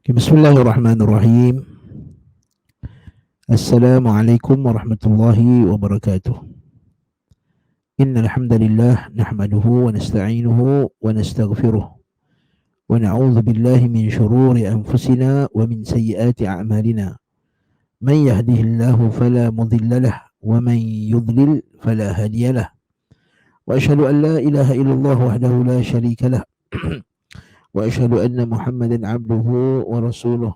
Bismillahirrahmanirrahim. Assalamualaikum warahmatullahi wabarakatuh. Innal hamdalillah nahmaduhu wa nasta'inuhu wa nastaghfiruh wa na'udzu billahi min shururi anfusina wa min sayyiati a'malina. Man yahdihillahu fala mudilla lahu wa man yudlil fala hadiya lahu. Wa asyhadu an la ilaha illallah wahdahu la syarika lahu wa asyhadu anna Muhammadan 'abduhu wa rasuluh.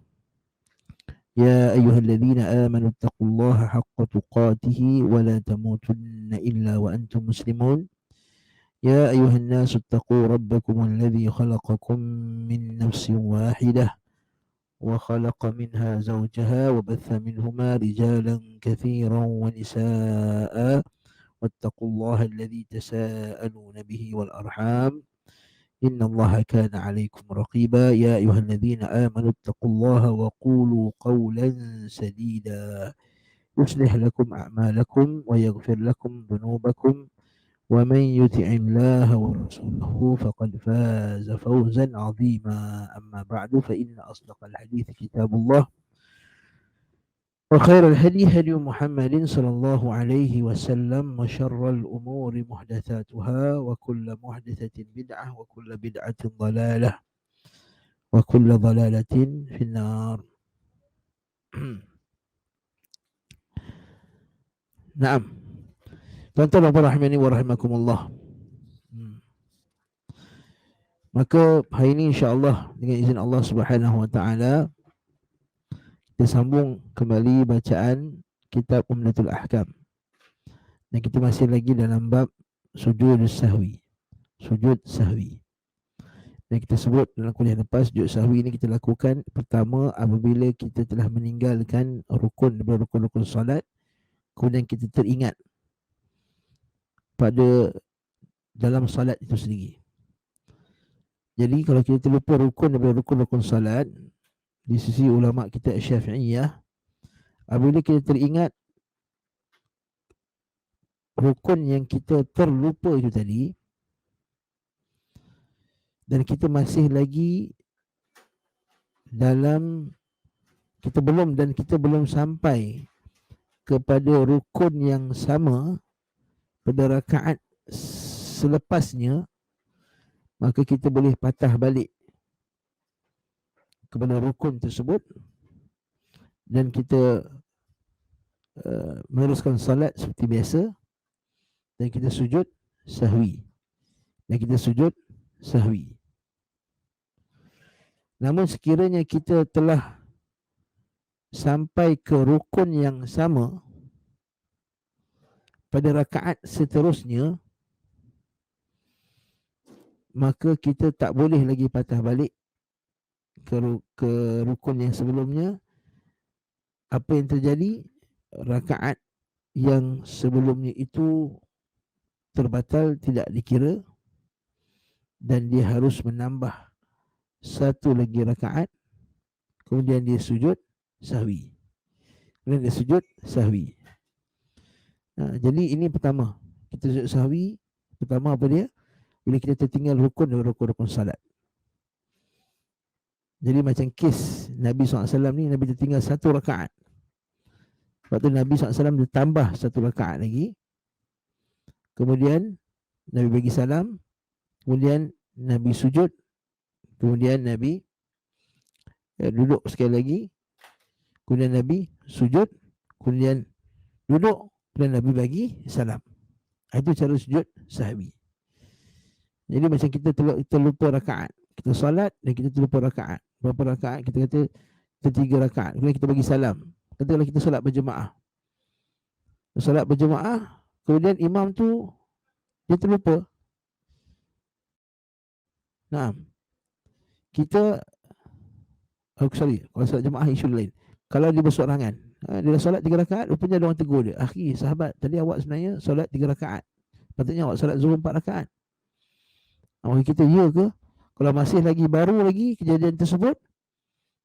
يا أيها الذين آمنوا اتقوا الله حق تقاته ولا تموتن إلا وأنتم مسلمون. يا أيها الناس اتقوا ربكم الذي خلقكم من نفس واحدة وخلق منها زوجها وبث منهما رجالا كثيرا ونساء واتقوا الله الذي تساءلون به والأرحام إن الله كان عليكم رقيبا. يا أيها الذين آمنوا اتقوا الله وقولوا قولا سديدا يصلح لكم أعمالكم ويغفر لكم ذنوبكم ومن يطع الله ورسوله فقد فاز فوزا عظيما. أما بعد فإن أصدق الحديث كتاب الله وخير الهدي هدي محمد صلى الله عليه وسلم وشر الأمور محدثاتها وكل محدثة بدعة وكل بدعة ضلالة وكل ضلالة في النار. Naam. Tuan-tuan dan rahimani wa rahimakumullah. Maka hari ini insya-Allah dengan izin Allah Subhanahu wa taala kita sambung kembali bacaan kitab Umdatul Ahkam. Dan kita masih lagi dalam bab sujud sahwi. Sujud sahwi. Dan kita sebut dalam kuliah lepas, sujud sahwi ini kita lakukan pertama apabila kita telah meninggalkan rukun daripada rukun-rukun solat, kemudian kita teringat pada dalam solat itu sendiri. Jadi kalau kita terlupa rukun daripada rukun-rukun solat, di sisi ulama kita Syafi'iyah, apabila kita teringat rukun yang kita terlupa itu tadi dan kita masih lagi dalam kita belum sampai kepada rukun yang sama pada rakaat selepasnya, maka kita boleh patah balik kepada rukun tersebut dan kita meneruskan salat seperti biasa dan kita sujud sahwi. Namun sekiranya kita telah sampai ke rukun yang sama pada rakaat seterusnya, maka kita tak boleh lagi patah balik ke rukun yang sebelumnya. Apa yang terjadi? Rakaat yang sebelumnya itu terbatal, tidak dikira, dan dia harus menambah satu lagi rakaat, kemudian dia sujud sahwi. Jadi ini pertama, kita sujud sahwi. Pertama apa dia? Bila kita tertinggal rukun dari rukun-rukun salat. Jadi macam kes Nabi SAW ni, Nabi tertinggal satu rakaat. Lepas tu Nabi SAW dia tambah satu rakaat lagi. Kemudian Nabi bagi salam. Kemudian Nabi sujud. Kemudian Nabi duduk sekali lagi. Kemudian Nabi sujud. Kemudian duduk. Kemudian Nabi bagi salam. Itu cara sujud sahwi. Jadi macam kita terlupa rakaat. Kita solat dan kita terlupa rakaat. Berapa rakaat? Kita kata kita 3 rakaat. Kemudian kita bagi salam. Katakanlah kita solat berjemaah. Solat berjemaah, kemudian imam tu dia terlupa. Nah, kita kalau solat jemaah isu lain. Kalau dia bersorangan, dia dah solat 3 rakaat, rupanya ada orang tegur dia. Akhi, sahabat, tadi awak sebenarnya solat 3 rakaat. Patutnya awak solat zuhur 4 rakaat. Awak kita ya ke? Kalau masih lagi baru lagi kejadian tersebut,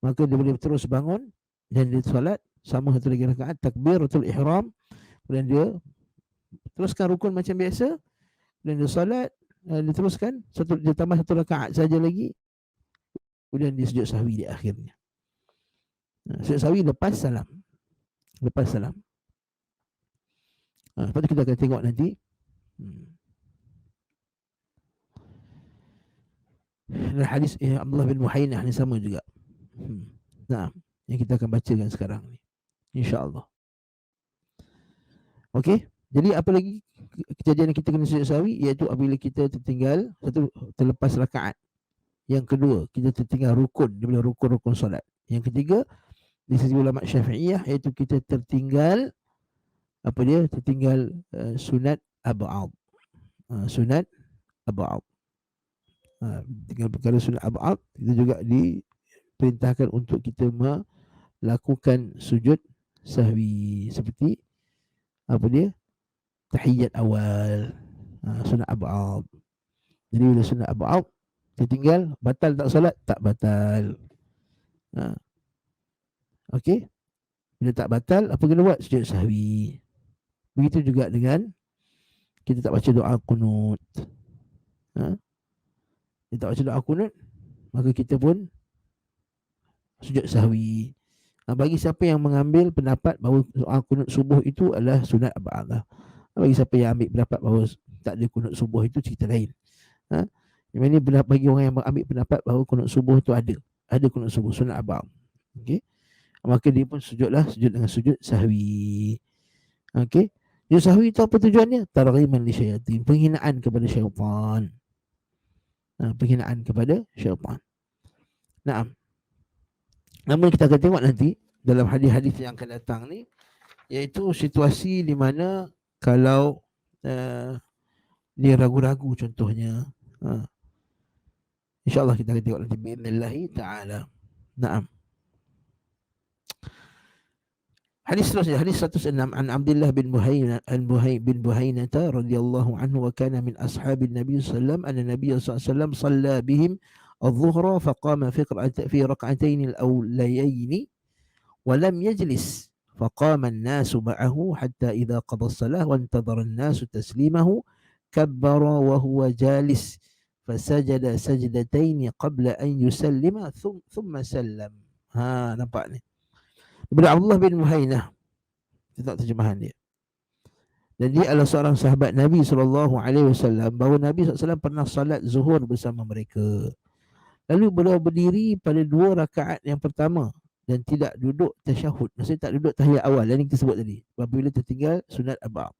maka dia boleh terus bangun dan dia solat sama satu lagi rakaat, takbiratul ihram, kemudian dia teruskan rukun macam biasa, dan dia solat, dia teruskan dia tambah satu rakaat saja lagi, kemudian dia sujud sahwi di akhirnya. Sujud sahwi lepas salam. Lepas salam. Lepas tu kita akan tengok nanti. Dan hadis Abdullah bin Muhainah ni sama juga. Nah, yang kita akan bacakan sekarang ni. InsyaAllah. Okey. Jadi apa lagi kejadian yang kita kena sujud sahwi, iaitu apabila kita tertinggal satu, terlepas rakaat. Yang kedua, kita tertinggal rukun daripada rukun-rukun solat. Yang ketiga, di sisi ulama Syafi'iyah, iaitu kita tertinggal apa dia? Tertinggal sunat ab'ad. Sunat ab'ad. Tinggal perkara sunat ab'ad, kita juga diperintahkan untuk kita melakukan sujud sahwi seperti apa dia? Tahiyat awal, sunat ab'ad. Jadi bila sunat ab'ad tertinggal, batal tak solat? Tak batal. Okey. Bila tak batal, apa kena buat? Sujud sahwi. Begitu juga dengan kita tak baca doa qunut. Kita tak baca doa qunut, maka kita pun sujud sahwi. Bagi siapa yang mengambil pendapat bahawa doa qunut subuh itu adalah sunat ab'ad. Bagi siapa yang ambil pendapat bahawa tak ada qunut subuh itu cerita lain. Yang ini bagi orang yang mengambil pendapat bahawa qunut subuh itu ada qunut subuh sunat ab'ad. Okey. Maka dia pun sujud dengan sujud sahwi. Okey. Sujud sahwi itu apa tujuannya? Targhiman li syaitan, penghinaan kepada syaitan. Penghinaan kepada syaitan. Naam. Namun kita akan tengok nanti dalam hadis-hadis yang akan datang ni, iaitu situasi di mana kalau dia ragu-ragu contohnya. InsyaAllah kita akan tengok nanti bi'idhnillahi ta'ala. Naam. Hadis seterusnya, hadis 106, an Abdullah bin Buhainah radhiyallahu anhu wa kana min ashabin Nabi sallallahu alaihi wasallam, anna Nabi sallallahu alaihi wasallam shalla bihim الظهر فقام في ركعتين الأوليين ولم يجلس فقام الناس معه حتى إذا قضى الصلاة وانتظر الناس تسليمه كبر وهو جالس فسجد سجدتين قبل أن يسلم ثم سلم. Nampak ni daripada Abdullah bin Muhainah, kita terjemahan dia. Dan dia adalah seorang sahabat Nabi SAW, bahawa Nabi SAW pernah salat zuhur bersama mereka. Lalu beliau berdiri pada 2 rakaat yang pertama dan tidak duduk tasyahud. Maksudnya tak duduk tahiyat awal yang kita sebut tadi, apabila tertinggal sunat ab'ad.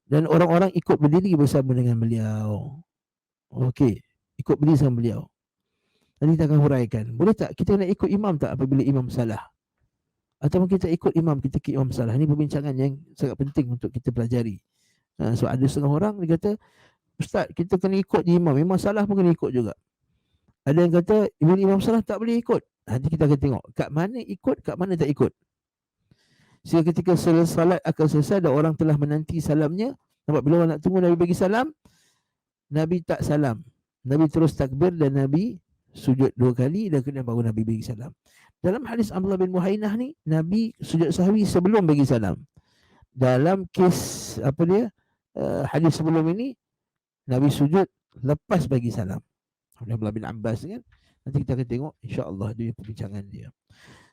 Dan orang-orang ikut berdiri bersama dengan beliau. Okey, ikut berdiri bersama beliau. Nanti kita akan huraikan. Boleh tak kita nak ikut imam tak apabila imam salah? Ataupun kita ikut imam, kita ikut imam salah? Ini perbincangan yang sangat penting untuk kita pelajari. So ada setengah orang dia kata, Ustaz, kita kena ikut imam. Memang salah pun kena ikut juga. Ada yang kata, imam salah tak boleh ikut. Nanti kita akan tengok kat mana ikut, kat mana tak ikut. Sehingga ketika salat akan selesai dan orang telah menanti salamnya, nampak bila orang nak tunggu Nabi bagi salam, Nabi tak salam. Nabi terus takbir dan Nabi sujud 2 kali dan kemudian baru Nabi bagi salam. Dalam hadis Abdullah bin Muhainah ni, Nabi sujud sahwi sebelum bagi salam. Dalam kes hadis sebelum ini, Nabi sujud lepas bagi salam. Abdullah bin Abbas kan. Nanti kita akan tengok insya-Allah dia perbincangan dia.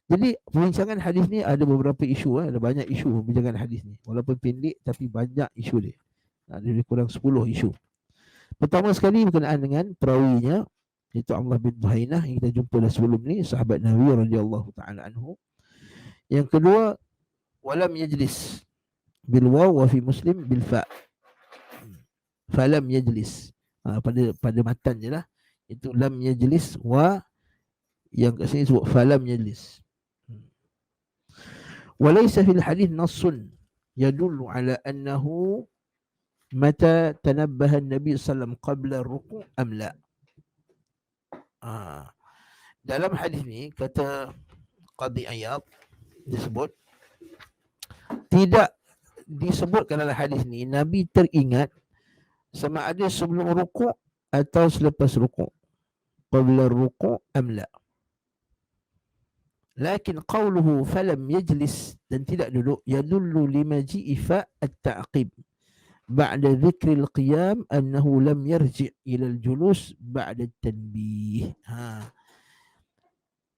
Jadi perbincangan hadis ni ada beberapa isu, ada banyak isu perbincangan hadis ni. Walaupun pendek tapi banyak isu dia. Ada lebih kurang 10 isu. Pertama sekali berkenaan dengan perawinya, iaitu Abdullah bin Muhainah yang kita jumpa dah sebelum ni, sahabat Nabi radhiyallahu taala anhu. Yang kedua, walam yajlis bil waw wa fi Muslim bil fa. Falam yajlis. Pada matan je lah. Itu lam yajlis, wa yang kat sini sebut falam yajlis. Walaysa fil hadith nassun yadullu ala annahu mata tanabbaha an-nabi sallam qabla ruku' am la. Dalam hadis ni kata Qadhi Iyad disebut, tidak disebutkan dalam hadis ni Nabi teringat sama ada sebelum ruku' atau selepas ruku', qabla ruku' am la. Lakin qawluhu falam yajlis, dan tidak duduk, yadullu limaji'i fa at-ta'qib ba'da dhikril qiyam annahu lam yarji' ila al-julus ba'da at-tanbih.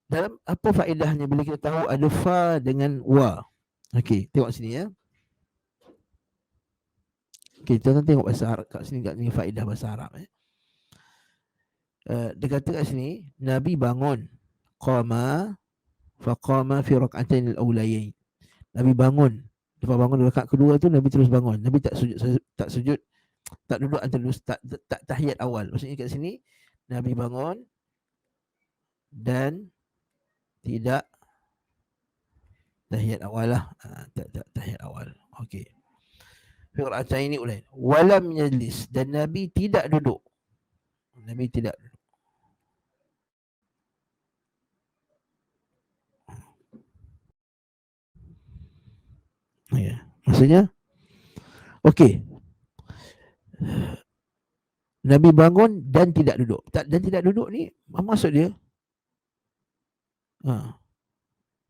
dalam apa faedahnya bila kita tahu ada fa dengan wa? Okey, tengok sini ya. Okey, kita tengok bahasa Arab kat sini, kat ni faedah bahasa Arab dia kata kat sini, Nabi bangun, qama faqama fi rak'atain al-awlayain. Nabi bangun. Lepas bangun rakaat kedua tu Nabi terus bangun. Nabi tak sujud, tak duduk antara tak tahiyat awal. Maksudnya kat sini Nabi bangun dan tidak tahiyat awal lah. Tak tahiyat awal. Okey. Fi rak'atain ulain. Walam yajlis, dan Nabi tidak duduk. Nabi tidak duduk. Ya. Maksudnya okey. Nabi bangun dan tidak duduk. Dan tidak duduk ni maksud dia,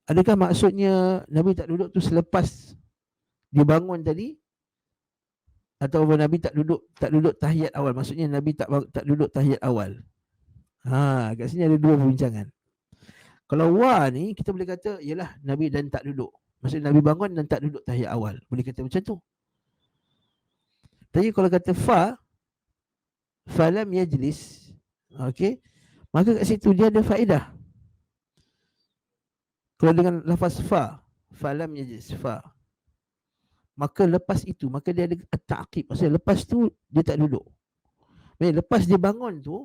adakah maksudnya Nabi tak duduk tu selepas dia bangun tadi, atau Nabi tak duduk tahiyat awal? Maksudnya Nabi tak duduk tahiyat awal. Kat sini ada dua perbincangan. Kalau wa ni kita boleh kata ialah Nabi dan tak duduk. Maksudnya Nabi bangun dan tak duduk tahiyat awal. Boleh kata macam tu. Tapi kalau kata falam yajlis, okey, maka kat situ dia ada faedah. Kalau dengan lafaz falam yajlis, maka lepas itu, maka dia ada ta'qib. Maksudnya lepas tu dia tak duduk. Maksudnya lepas dia bangun tu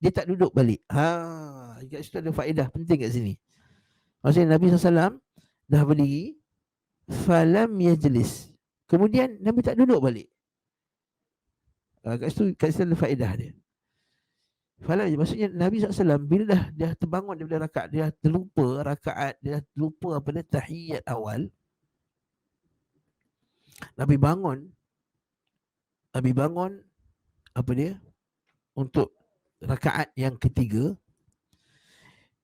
dia tak duduk balik. Kat situ ada faedah penting kat sini. Maksudnya Nabi SAW dah berdiri, falam yajlis, kemudian Nabi tak duduk balik. Kat situ ada faedah dia. Falam, maksudnya Nabi SAW bila dah terbangun daripada rakaat, dia terlupa rakaat, dia terlupa apa dia tahiyat awal. Nabi bangun apa dia untuk rakaat yang ketiga.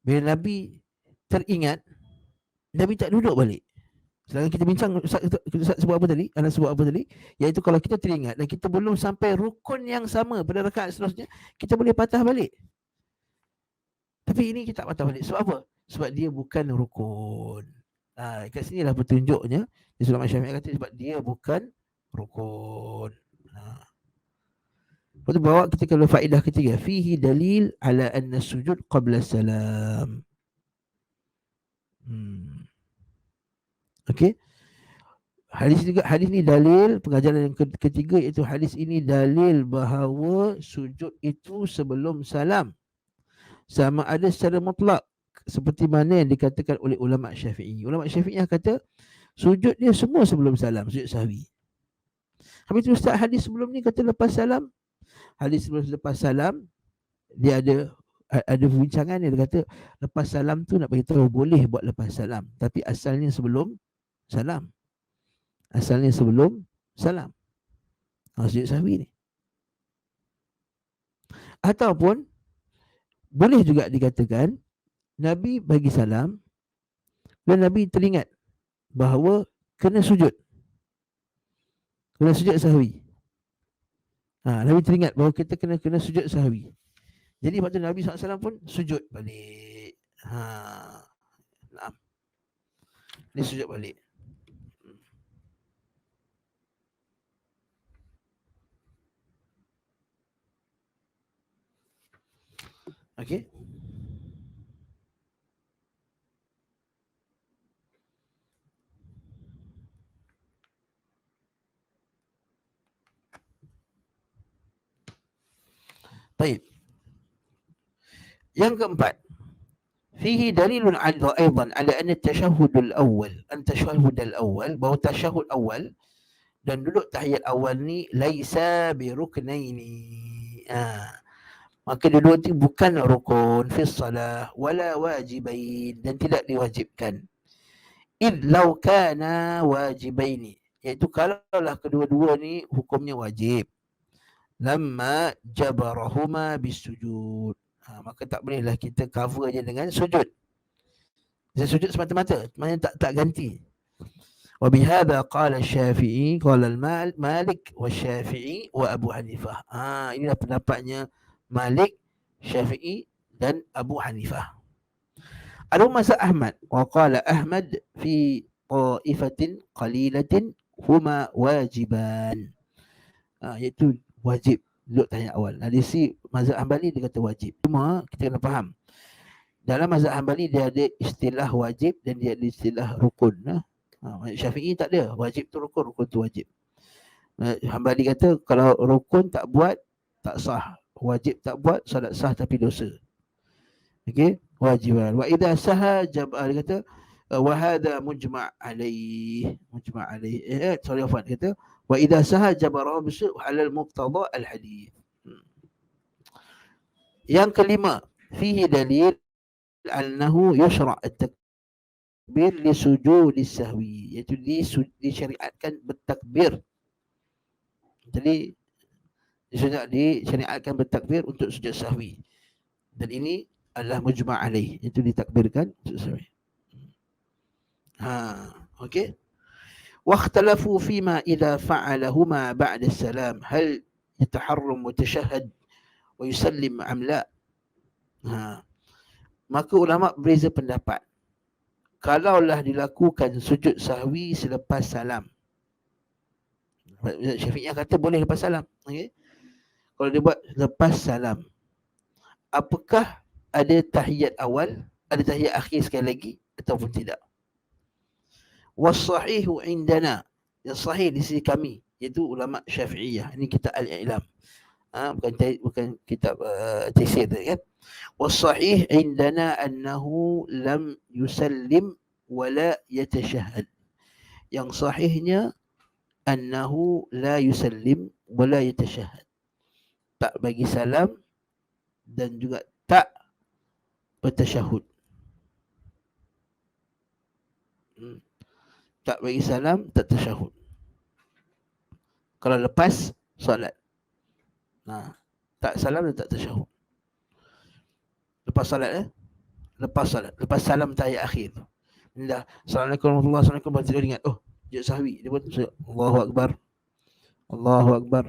Bila Nabi teringat, Nabi tak duduk balik. Sedangkan kita bincang, Ustaz sebut apa tadi? Anak sebut apa tadi? Iaitu kalau kita teringat dan kita belum sampai rukun yang sama pada rakaat seterusnya, kita boleh patah balik. Tapi ini kita tak patah balik. Sebab apa? Sebab dia bukan rukun. Kat sinilah petunjuknya. Di Ulama Syafi'i kata sebab dia bukan rukun. Lepas tu bawa kita ke faedah ketiga. Fihi dalil ala anna sujud qabla salam. Okey. Hadis ni dalil, pengajaran yang ketiga iaitu hadis ini dalil bahawa sujud itu sebelum salam. Sama ada secara mutlak seperti mana yang dikatakan oleh ulama Syafi'i. Ulama Syafi'i kata sujud dia semua sebelum salam, sujud sahwi. Habis tu Ustaz, hadis sebelum ni kata lepas salam. Hadis sebelum lepas salam dia ada perbincangan dia kata lepas salam tu nak bagi tahu boleh buat lepas salam, tapi asalnya sebelum salam. Sujud sahwi ni. Ataupun boleh juga dikatakan Nabi bagi salam dan Nabi teringat bahawa kena sujud sahwi. Nabi teringat bahawa kita kena sujud sahwi. Jadi waktu Nabi SAW pun sujud balik. Dia sujud balik. Okey. Baik. Yang keempat, fihi dalilun aidan ala anna at-tashahhud al-awwal, bahawa tasyahud awal dan duduk tahiyat awal ni laisa bi ruknaini. Maka dua-dua itu bukan rukun fi salah wala wajibain, dan tidak diwajibkan. Id law kana wajibaini, iaitu kalaulah kedua-dua ni hukumnya wajib, lamma jabarahuma bisujud. Maka tak bolehlah kita cover je dengan sujud. Sujud semata-mata, maknanya tak ganti. Wa bihadza qala Syafi'i, qala Malik wa Syafi'i wa Abu Hanifah. Inilah pendapatnya Malik, Syafi'i dan Abu Hanifah. Ada mazhab Ahmad. Wa qala Ahmad fi ta'ifatin qalilatin huma wajiban. Iaitu wajib. Duduk tanya awal. Di si mazhab Hambali dia kata wajib. Cuma kita kena faham. Dalam mazhab Hambali dia ada istilah wajib dan dia ada istilah rukun. Syafi'i tak ada. Wajib tu rukun, rukun tu wajib. Hambali kata kalau rukun tak buat tak sah. Wajib tak buat salat sah tapi dosa. Okey, wajiban. Wa idza saha dia kata wa hadha mujma' alaih. Mujma' alaih. Sorry Afwan kata wa idza saha jabara bisu halal muqtada al hadis. Yang kelima, fihi dalil annahu yushra' at-takbir li sujudi sahwi, iaitu disyariatkan bertakbir. Jadi disyariatkan bertakbir untuk sujud sahwi. Dan ini adalah mujma' alaih, itu ditakbirkan sujud sahwi. Okey. واختلفوا فيما إذا فعلهما بعد السلام هل يتحرم وتشهد ويسلم أم لا. Maka ulama berbeza pendapat. Kalaulah dilakukan sujud sahwi selepas salam, Syafi'iyah kata boleh lepas salam. Okay? Kalau dia buat lepas salam, apakah ada tahiyat awal, ada tahiyat akhir sekali lagi ataupun tidak? Wasahihu indana, yang sahih di sisi kami, iaitu ulama Syafi'iyah. Ini kita al-i'lam. Bukan kitab tafsir kan. Wasahih indana annahu lam yusallim wala yatashahhad. Yang sahihnya annahu la yusallim wala yatashahhad. Tak bagi salam dan juga tak bertasyahud. Tak bagi salam, tak tasyahud. Kalau lepas solat. Tak salam dan tak tasyahud. Lepas salat lepas salat, lepas salam tahiyat akhir. Dah Assalamualaikum warahmatullahi wabarakatuh, baru dia ingat, sujud sahwi. Dia pun Allahu akbar. Allahu akbar.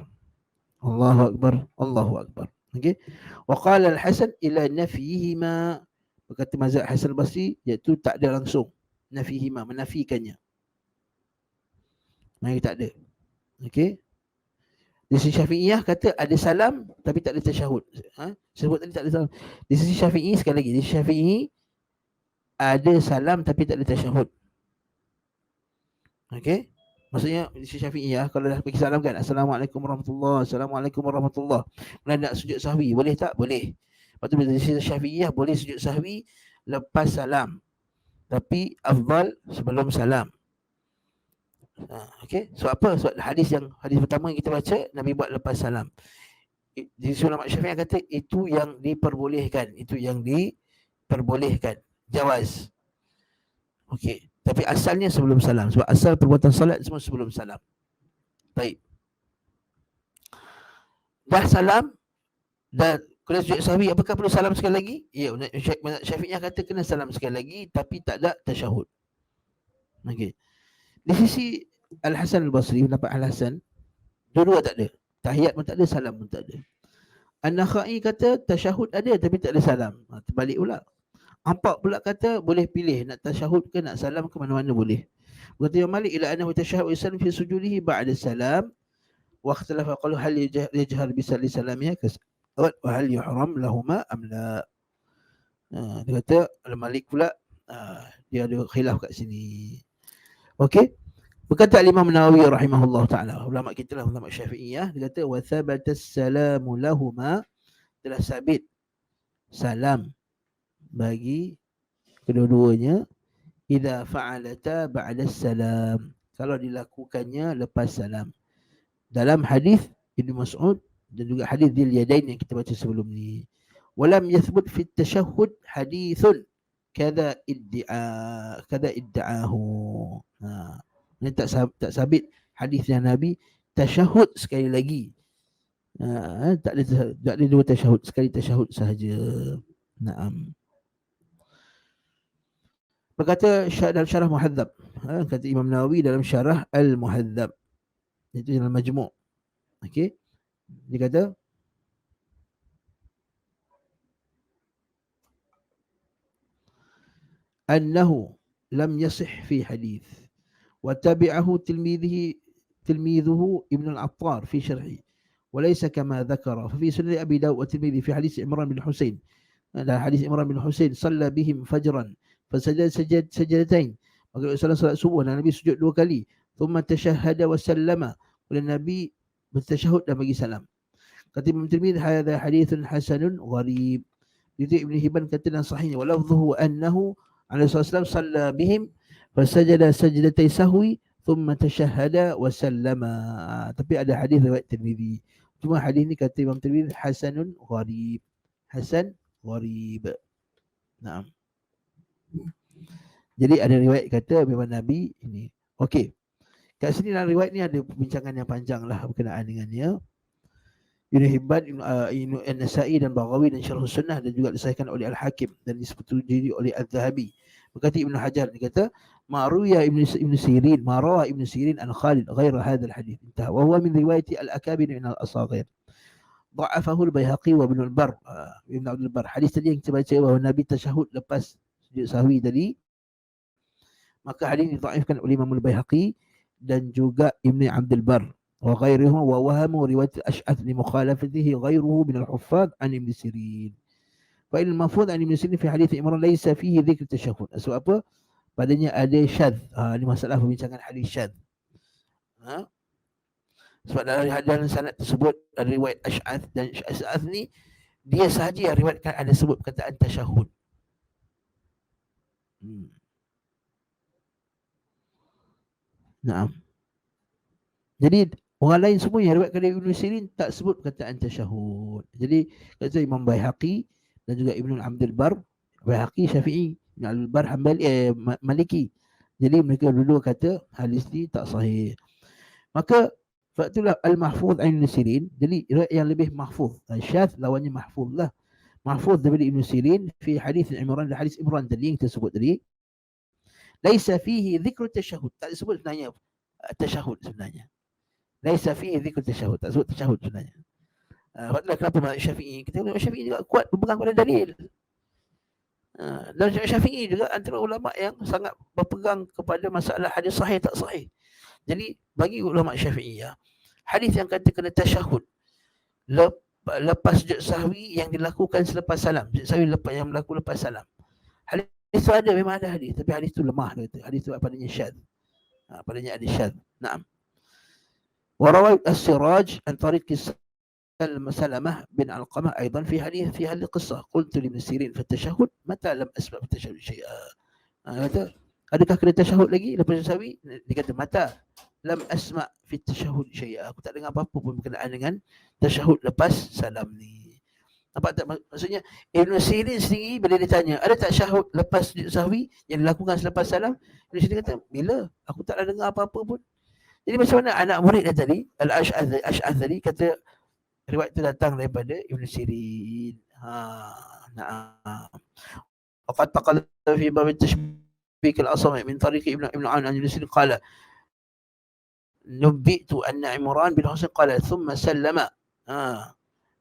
Allahu akbar. Allahu akbar. Okey. Wa qala al-Hasan ila nafyihima. Berkata mazhab Hasan Basri iaitu tak ada langsung. Nafyihima, menafikannya. Mereka tak ada. Okey. Di sisi Syafi'iyah kata ada salam tapi tak ada tasyahud. Sebut tadi tak ada salam. Di sisi Syafi'i sekali lagi, di sisi Syafi'i ada salam tapi tak ada tasyahud. Okey? Maksudnya di sisi Syafi'iyah kalau dah bagi salam kan, Assalamualaikum warahmatullahi, Assalamualaikum warahmatullahi. Kemudian nak sujud sahwi, boleh tak? Boleh. Lepas tu di sisi Syafi'iyah boleh sujud sahwi lepas salam. Tapi afdal sebelum salam. Okey, so apa? So hadis pertama yang kita baca, Nabi buat lepas salam. Di ulama Syafi'iyah kata itu yang diperbolehkan, jawaz. Okey, tapi asalnya sebelum salam, sebab asal perbuatan salat semua sebelum salam. Baik. Dah salam, dah kena sujud sahwi, apakah perlu salam sekali lagi? Ya, Syafi'iyah kata kena salam sekali lagi tapi tak ada tasyahud. Okey. Di sisi Al-Hasan Al-Basri, pendapat Al-Hasan, dua-dua tak ada. Tahiyat pun tak ada, salam pun tak ada. An-Nakhai kata tasyahud ada tapi tak ada salam. Terbalik pula. Ampak pula kata boleh pilih nak tasyahud ke nak salam ke, mana-mana boleh. Berkata Imam Malik ila annahu tasyahud yusallim fi sujudihi ba'da salam wa ikhtalafa qalu hal yajhar bi salamihi wa hal yuhram lahumā am la. Dia kata Al-Malik pula dia ada khilaf kat sini. Okey. Berkata Imam Nawawi rahimahullah ta'ala, ulama kita lah, ulama Syafi'iyah, dia kata wa thabata as-salamu lahumā, telah sabit salam bagi kedua-duanya idza fa'alata ba'da salam, kalau dilakukannya lepas salam. Dalam hadis Ibnu Mas'ud dan juga hadis Dzul Yadain yang kita baca sebelum ni. Walam yathbut fi at-tashahhud hadithun kadza idda'ahu. Ini tak sabit hadisnya Nabi tasyahud sekali lagi. Tak ada dua tasyahud, sekali tasyahud sahaja. Naam. Berkata dalam syarah Muhadzab, kata Imam Nawawi dalam syarah Al-Muhadzab, itu dalam Majmu'. Okey. Dia kata أنه لم يصح في حديث وتبعه تلميذه ابن العطار في شرحه وليس كما ذكر ففي سنن أبي داود والترمذي في حديث عمران بن حسين حديث عمران بن حسين صلى بهم فجرا فسجد سجدتين maka salah salat subuh dan Nabi sujud 2 kali thumma tashahhada wa sallama dan Nabi bertasyahud dan bagi salam. Kata Imam Tirmidzi hadza hadithun hasanun gharib. Jadi Ibn Hibban kata dalam sahihnya walafdhuhu annahu alaihi wasallam salla bihim fasajada sajdatay sahwi thumma tashahhada wa sallama. Tapi ada hadis riwayat Tirmidzi. Cuma hadis ni kata Imam Tirmidzi hasanun gharib. Hasan gharib. Naam. Jadi ada riwayat kata memang Nabi ini. Okey. Kat sini dalam riwayat ni ada perbincangan yang panjang lah berkenaan dengannya. Ibn Hibban, Ibn An-Nasa'i dan Baghawi dan Syarh Sunnah dan juga disahihkan oleh Al-Hakim dan disetujui oleh Al-Zahabi. Berkata Ibn Hajar, dia kata Ma'ruya Ibn Sirin, Ma'rawa Ibn Sirin an Khalid ghair hadha al-hadith. Intah. Wa huwa min riwayati al-akabir min al-asaghir. Dha'afahu al-Baihaqi wa Ibn al-Bar. Ibn Abdul Bar. Hadis tadi yang kita baca bahawa Nabi tasyahud lepas sujud sahwi tadi, maka hadis ini dhaifkan oleh Imam al-Baihaqi dan juga Ibn Abdul Bar wa ghairuhu wa wahamu riwayat al-Ash'ath li mukhalafatihi ghairuhu min al-huffaz an Ibn Sirin. Fa in al-mafhud an Ibn Sirin fi hadis Imran laysa fihi dhikr tashahhud. Sebab apa? Padanya ada syadz. Ini masalah perbincangan hadis syadz. Sebab dalam sanad tersebut ada riwayat Ash'ath dan Ash'ath ni dia sahaja yang riwayatkan ada sebut perkataan tashahhud. Naam. Jadi orang lain semua yang riwayatkan dari Ibn Sirin tak sebut perkataan tasyahud. Jadi kata Imam Baihaqi dan juga Ibn Abdul Bar, Baihaqi Syafi'i, Ibn Abdul Bar Hanbali Maliki. Jadi mereka dulu kata hadis ni tak sahih. Maka faktulah al-mahfuz Ibn Sirin, jadi riwayat yang lebih mahfuz. Syadz lawannya mahfuz lah. Mahfuz daripada Ibn Sirin fi hadis Imran, hadis Imran tadi yang kita sebut tadi. Laisa fihi dhikru tasyahud. Tak disebut sebenarnya tasyahud sebenarnya. Laisa fihi dhikru tasyahud. Tak sebut tasyahud sebenarnya. Sebablah kenapa mazhab Syafi'i? Kita tengok Syafi'i juga kuat berpegang pada dalil. Dan Syafi'i juga antara ulama yang sangat berpegang kepada masalah hadis sahih tak sahih. Jadi bagi ulama Syafi'i hadis yang kata kena tasyahud lepas sujud sahwi yang dilakukan selepas salam. Sujud sahwi yang berlaku lepas salam. Hadis itu ada, memang ada hadis, tapi hadis itu lemah kata. Hadis itu padanya syadz. Padanya ada syadz. Naam. Wa rawi as-Siraj an tariq Salamah bin Alqamah aidan fi hadis fi hadhihi qissah. Qultu li Ibn Sirin fa tashahhud mata lam asma' fi tashahhud syai'a. Kata, adakah kena tasyahud lagi lepas sahwi? Dia kata mata lam asma' fi tashahhud syai'a. Aku tak dengar apa-apa pun berkenaan dengan tasyahud lepas salam ni. Nampak tak maksudnya? Ibn Sirin sendiri bila ditanya ada tak syahud lepas sahwi yang dilakukan selepas salam, Ibn Sirin kata bila? Aku tak ada dengar apa-apa pun. Jadi macam mana anak murid dia tadi Al-Ash'ath tadi kata riwayat itu datang daripada Ibn Sirin. Na'am. Waqad taqala fi bab at-tashbik al-asam' min tariq Ibn Aun an Ibn Sirin qala nubbitu anna Imran bin Husain qala thumma sallama.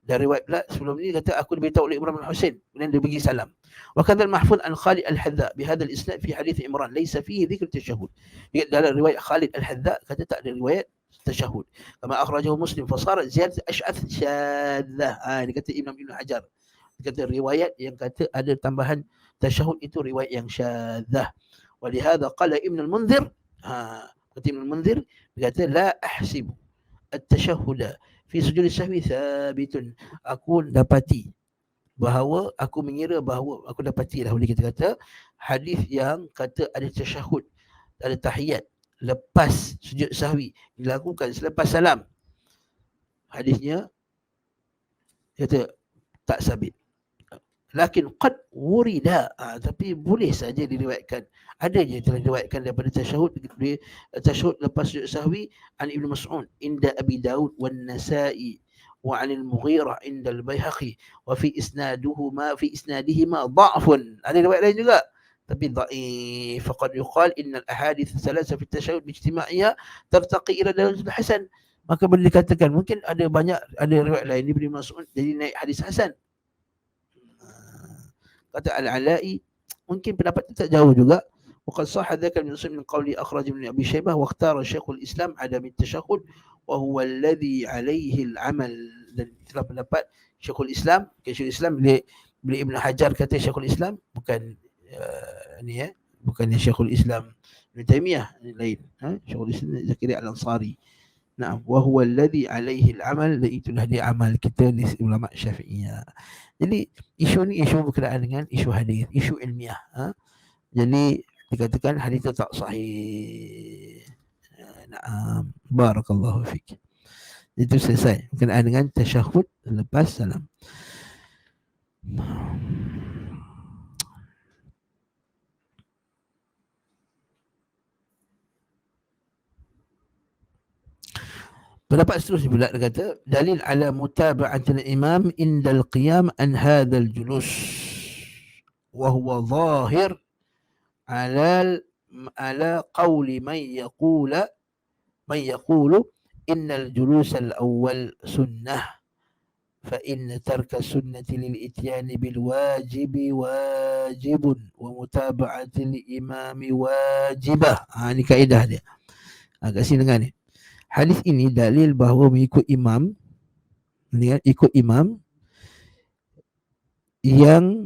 Dari riwayat pula sebelum ni kata aku diberitahu oleh Imran bin Husain kemudian dia bagi salam. Wa kadhal mahfuz an Khalid al-Hadza bi hadha al-isnad fi hadits Imran laysa fihi dhikr tashahhud. Dalam riwayat Khalid al-Hadza kata tak ada riwayat tashahhud. Kama akhrajahu Muslim fa sarat ziyadat Ash'ath syadzah. Dia kata Imam Ibn Hajar. Dia kata riwayat yang kata ada tambahan tashahhud itu riwayat yang syadzah. Wa li hadha qala Ibn al-Munzir. Kata Ibn al-Munzir dia kata la ahsibu at-tashahhuda fi sujud sahwi thabitun. Aku dapati bahawa aku mengira bahawa aku dapati lah boleh kita kata hadis yang kata ada tasyahud, ada tahiyat lepas sujud sahwi dilakukan selepas salam. Hadisnya kata tak sabit. Lakin qad wurida, tapi boleh saja diriwayatkan. Ada je telah diriwayatkan daripada tasyahud lepas sujud sahwi an Ibnu Mas'ud inda Abi Daud wan Nasa'i wa an al-Mughirah inda al-Baihaqi wa fi isnadihima dha'fun. Ada riwayat lain juga tapi dhaif. Faqad yuqal inna al-ahadith thalatha fi at-tashahhud bijtima'iha tartaqi ila darajatil hasan. Maka boleh dikatakan mungkin ada riwayat lain daripada Ibnu Mas'ud jadi naik hadis hasan. Kata Al-Ala'i mungkin pendapat itu tak jauh juga. وقد صح ذاك من مسلم من قول أخرج من أبي شيبة واختار شيخ الإسلام عدم التشهد وهو الذي عليه العمل. Dan itulah pendapat Syekhul Islam. Syekhul Islam bila Ibn Hajar kata Syekhul Islam, bukan bukannya Syekhul Islam Ibn Taymiyah, lain. Syekhul Islam Zakaria Al-Ansari. Naam, wa huwa alladhi alaihi al-amal, dan itulah dia amal kita di ulama Syafi'iyah. Jadi isu ni isu berkenaan dengan isu hadis, isu ilmiah. Jadi dikatakan hadis itu tak sahih. Naam, barakallahu fik. Itu selesai berkenaan dengan tasyahud lepas salam. Pendapat seterusnya pula dia kata dalil ala mutaba'atil imam indal qiyam an hadzal julus wa huwa zahir ala qawli man yaqulu innal julus al awwal sunnah fa inna tarka sunnati lil ityani bil wajibi wajibun wa mutaba'atil imami wajibah. Ini kaedah dia. Kat sini dengar ni. Hadis ini dalil bahawa mengikut imam, ikut imam yang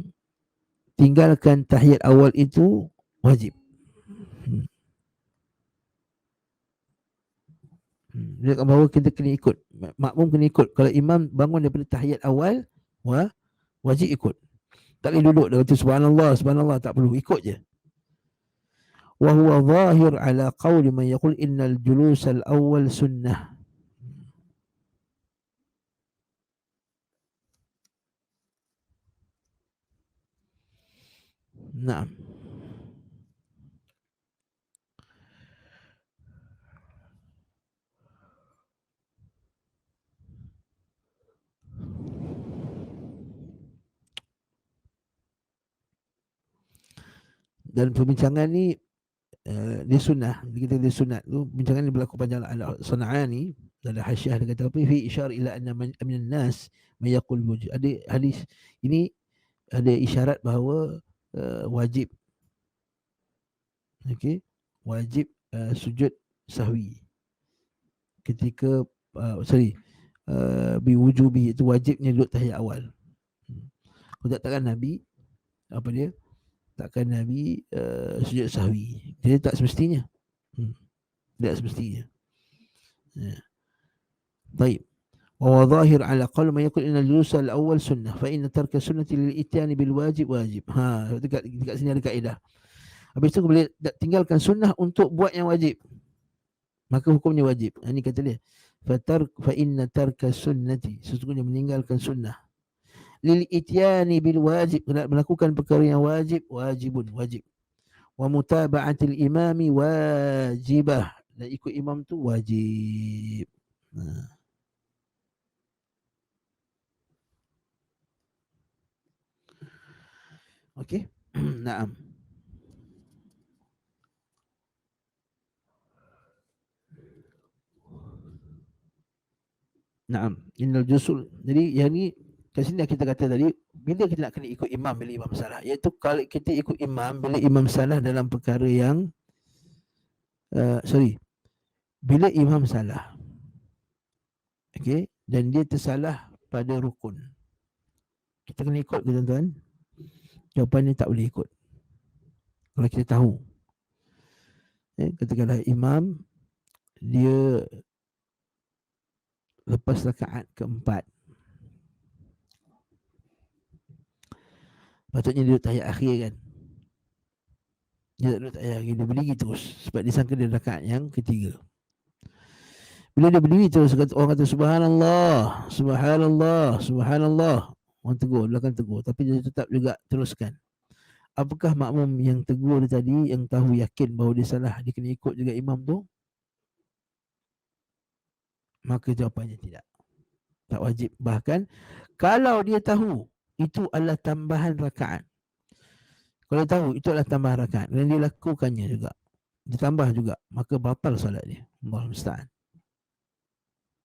tinggalkan tahiyat awal itu wajib. Dia kata bahawa kita kena ikut, makmum kena ikut. Kalau imam bangun daripada tahiyat awal, wajib ikut. Tak boleh duduk dia kata subhanallah, subhanallah, tak perlu, ikut je. Wa huwa zahir ala qawli man yaqul innal julus al awwal sunnah. Naam. Dan perbincangan ni dia sunnah, kita dia sunat tu, bincangan ni berlaku panjang. Al-Sana'ani dalam hasyiah dia kata apa, fi isyar ila anna minan nas may yaqul wujud. Ada hadis ini ada isyarat bahawa wajib, okey, wajib sujud sahwi ketika biwujubi, itu wajibnya duduk tahiyat awal. Kalau takkan Nabi apa dia, takkan Nabi sujud sahwi, dia tak semestinya. Tak semestinya. Baik. Wa zahir ala qawl man yaqul inna al-julus al-awwal sunnah fa inna tarka sunnati lil ityani bil wajib wajib. Dekat sini ada kaedah. Habis tu boleh tinggalkan sunnah untuk buat yang wajib, maka hukumnya wajib. Ini kata dia. Fa inna tarka sunnati, sesungguhnya meninggalkan sunnah, lil ityani bil wajib, melakukan perkara yang wajib, wajibun, wajib. Wa mutaba'atil imami wajibah, dan ikut imam tu wajib. Okey. Naam. Naam. Innal jusul. Jadi yang ni kat sini kita kata tadi, bila kita nak kena ikut imam bila imam salah, iaitu kalau kita ikut imam bila imam salah dalam perkara yang bila imam salah, okey, dan dia tersalah pada rukun, kita kena ikut ke tuan-tuan? Jawapannya tak boleh ikut kalau kita tahu. Katakanlah imam dia lepas rakaat keempat, patutnya dia duduk tahiyat akhir kan. Dia tak duduk tahiyat akhir, dia berdiri terus sebab dia sangka dia rakaat yang ketiga. Bila dia berdiri terus, orang kata subhanallah, subhanallah, subhanallah, orang tegur, belakang tegur, tapi dia tetap juga teruskan. Apakah makmum yang tegur dia tadi, yang tahu yakin bahawa dia salah, dia kena ikut juga imam tu? Maka jawapannya tidak, tak wajib. Bahkan kalau dia tahu itu adalah tambahan rakaat, kalau tahu itu adalah tambahan rakaat dan dia lakukannya juga, ditambah juga, maka batal solat dia. Allah musta'an,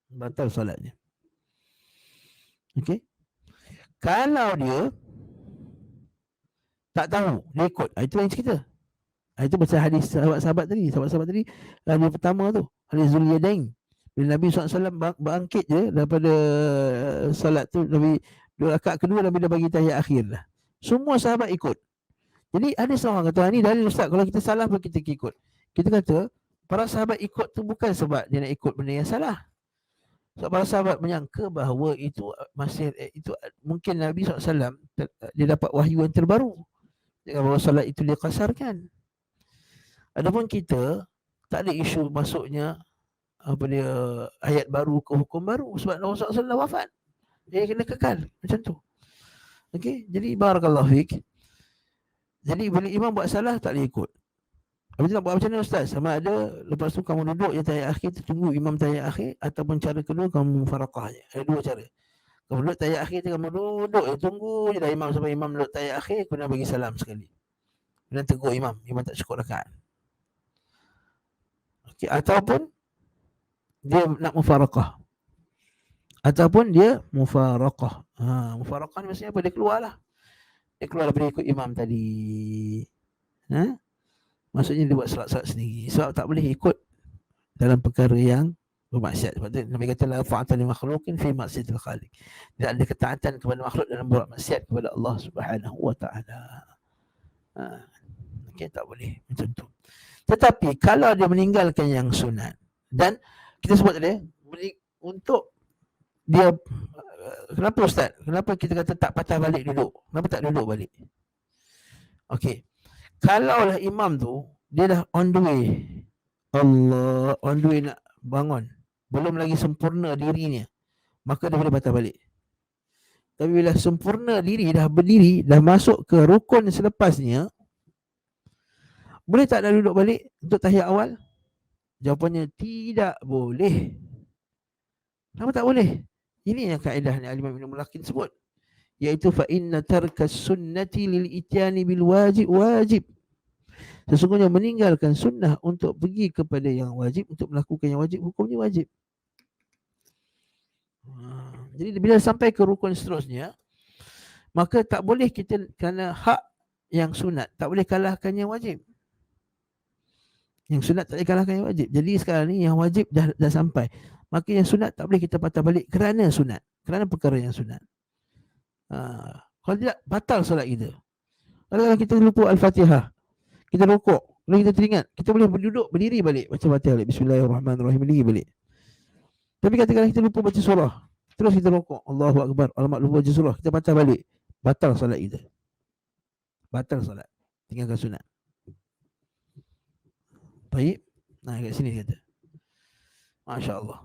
batal solatnya. Okey. Kalau dia Tak tahu, dia ikut. Itu lain cerita. Itu pasal hadis sahabat-sahabat tadi. Sahabat-sahabat tadi, hadis pertama tu, hadis Zulyadain. Bila Nabi SAW bangkit je daripada salat tu, Nabi dua rakaat kedua, Nabi dah bagi tahiyat akhir dah. Semua sahabat ikut. Jadi ada seorang kata, ni dalil ustaz, kalau kita salah pun kita ikut. Kita kata, para sahabat ikut tu bukan sebab dia nak ikut benda yang salah. Sebab para sahabat menyangka bahawa itu masih itu mungkin Nabi SAW dia dapat wahyu yang terbaru. Dengan bahawa salat itu dikasarkan. Adapun kita tak ada isu masuknya apa dia ayat baru ke hukum baru sebab Nabi SAW wafat. Dia kena kekal macam tu. Okey, jadi barakallahu fik. Jadi bila imam buat salah tak boleh ikut. Habis nak buat macam mana ustaz? Sama ada lepas tu kamu duduk je tahiyat akhir, tunggu imam tahiyat akhir, ataupun cara kedua kamu mufaraqah je. Ada dua cara. Kamu duduk tahiyat akhir tu, kamu duduk je, tunggu je dah imam sampai imam duduk tahiyat akhir, kemudian bagi salam sekali. Kemudian tegur imam tak cukup rakaat. Okey, ataupun dia nak mufaraqah. Ataupun dia mufaraqah. Mufaraqah ni maksudnya apa? Dia keluarlah. Dia keluar daripada ikut imam tadi. Maksudnya dia buat salat-salat sendiri. Sebab tak boleh ikut dalam perkara yang bermaksiat. Sebab tu Nabi kata la fa'ata li makhluqin fi maksiatil khaliq. Tidak ada ketaatan kepada makhluk dalam buat maksiat kepada Allah Subhanahu wa taala. Okey, tak boleh macam tu. Tetapi kalau dia meninggalkan yang sunat, dan kita sebut tadi untuk dia, kenapa ustaz? Kenapa kita kata tak patah balik duduk? Kenapa tak duduk balik? Okey. Kalaulah imam tu dia dah on the way, Allah on the way nak bangun, belum lagi sempurna dirinya, maka dia boleh patah balik. Tapi bila sempurna diri, dah berdiri, dah masuk ke rukun selepasnya, boleh tak dah duduk balik untuk tahiyat awal? Jawapannya tidak boleh. Kenapa tak boleh? Ini yang kaedah yang Imam Ibn Mulakin sebut, iaitu fa inna tarkas sunnati lil ityani bil wajib wajib. Sesungguhnya meninggalkan sunnah untuk pergi kepada yang wajib, untuk melakukan yang wajib, hukumnya wajib. Jadi bila sampai ke rukun seterusnya, maka tak boleh kita kerana hak yang sunat tak boleh kalahkan yang wajib. Yang sunat tak boleh kalahkan yang wajib. Jadi sekarang ni yang wajib dah sampai, maka yang sunat tak boleh kita patah balik kerana sunat, kerana perkara yang sunat. Kalau tidak, batal solat kita. Kalau kita lupa Al-Fatihah, kita rukuk, kalau kita teringat, kita boleh berduduk, berdiri balik, baca Fatihah balik, Bismillahirrahmanirrahim, berdiri balik. Tapi katakanlah kita lupa baca surah, terus kita rukuk, Allahu Akbar, alamak lupa baca surah, kita baca balik, batal solat kita. Batal solat, tinggalkan sunat. Baik. Nah, kat sini kata, Masya Allah.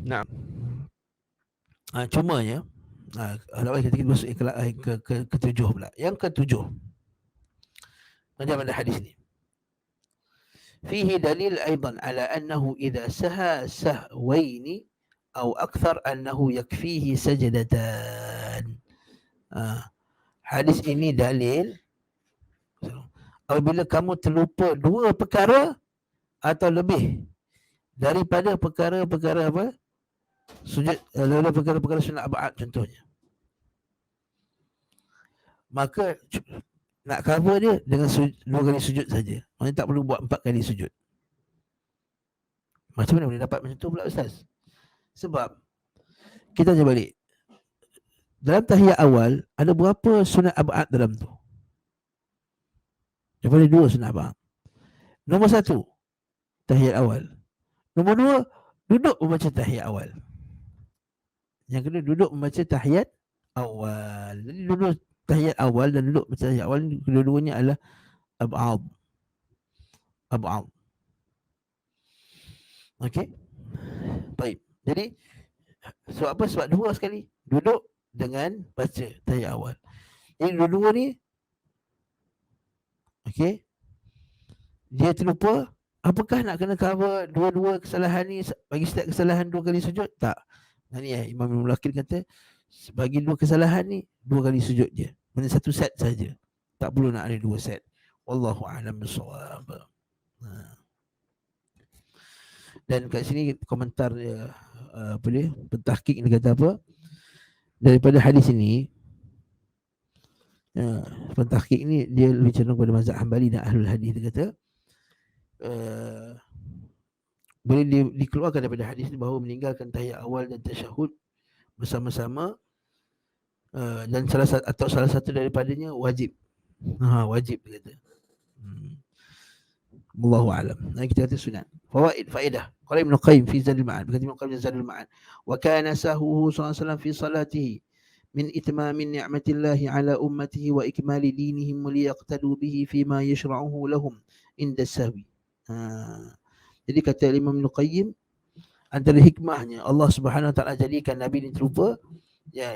Nah, cumanya kita masuk ke ketujuh pula. Yang ketujuh, macam mana hadis ni? Fihi dalil aidan ala annahu idza saha sahwaini atau akthar annahu yakfihi sajdatan. Hadis ini dalil apabila kamu terlupa dua perkara atau lebih daripada perkara-perkara apa? Sujud, daripada perkara-perkara sunat abad contohnya. Maka nak cover dia dengan dua kali sujud saja. Maksudnya tak perlu buat 4 kali sujud. Macam mana boleh dapat macam tu pula ustaz? Sebab kita tanya balik, dalam tahiyat awal ada berapa sunat abad dalam tu? Daripada 2 sunat abad. Nombor 1, tahiyat awal. Nombor 2, duduk membaca tahiyat awal. Yang kedua, duduk membaca tahiyat awal. Jadi duduk tahiyat awal dan duduk membaca tahiyat awal, kedua-duanya adalah ab'ad. Okey. Baik. Jadi sebab apa? Sebab 2 sekali. Duduk dengan baca tahiyat awal. Jadi dua-dua ni, okey, dia terlupa. Apakah nak kena cover dua-dua kesalahan ni, bagi setiap kesalahan 2 kali sujud? Tak. Ini Imam Ibn Mulakin kata, bagi 2 kesalahan ni 2 kali sujud je. Mana 1 set saja. Tak perlu nak ada 2 set. Wallahu a'lam bissawab. Dan kat sini komentar apa dia, pentahqiq dia kata apa, daripada hadis ini, pentahqiq ni dia lebih cenderung pada mazhab Hambali dan Ahlul Hadis. Dia kata boleh dikeluarkan daripada hadis ni bahawa meninggalkan tahiyat awal dan tasyahud bersama-sama dan salah satu daripadanya wajib. Wajib dia kata. Wallahu a'lam. Nah, kita kata sunat. Faedah. Qala Ibnu Qayyim fi Zadul Ma'ad. Berkata Ibnu Qayyim Zadul Ma'ad. Wa kana sahuhu sallallahu alaihi wasallam fi salatihi min itmamin ni'matillahi ala ummatihi wa ikmali dinihim liyaqtadu bihi fima yashra'uhu lahum inda sahwi. Jadi kata Imam Ibnu Qayyim, antara hikmahnya Allah Subhanahu wa taala jadikan Nabi ini terlupa, ya,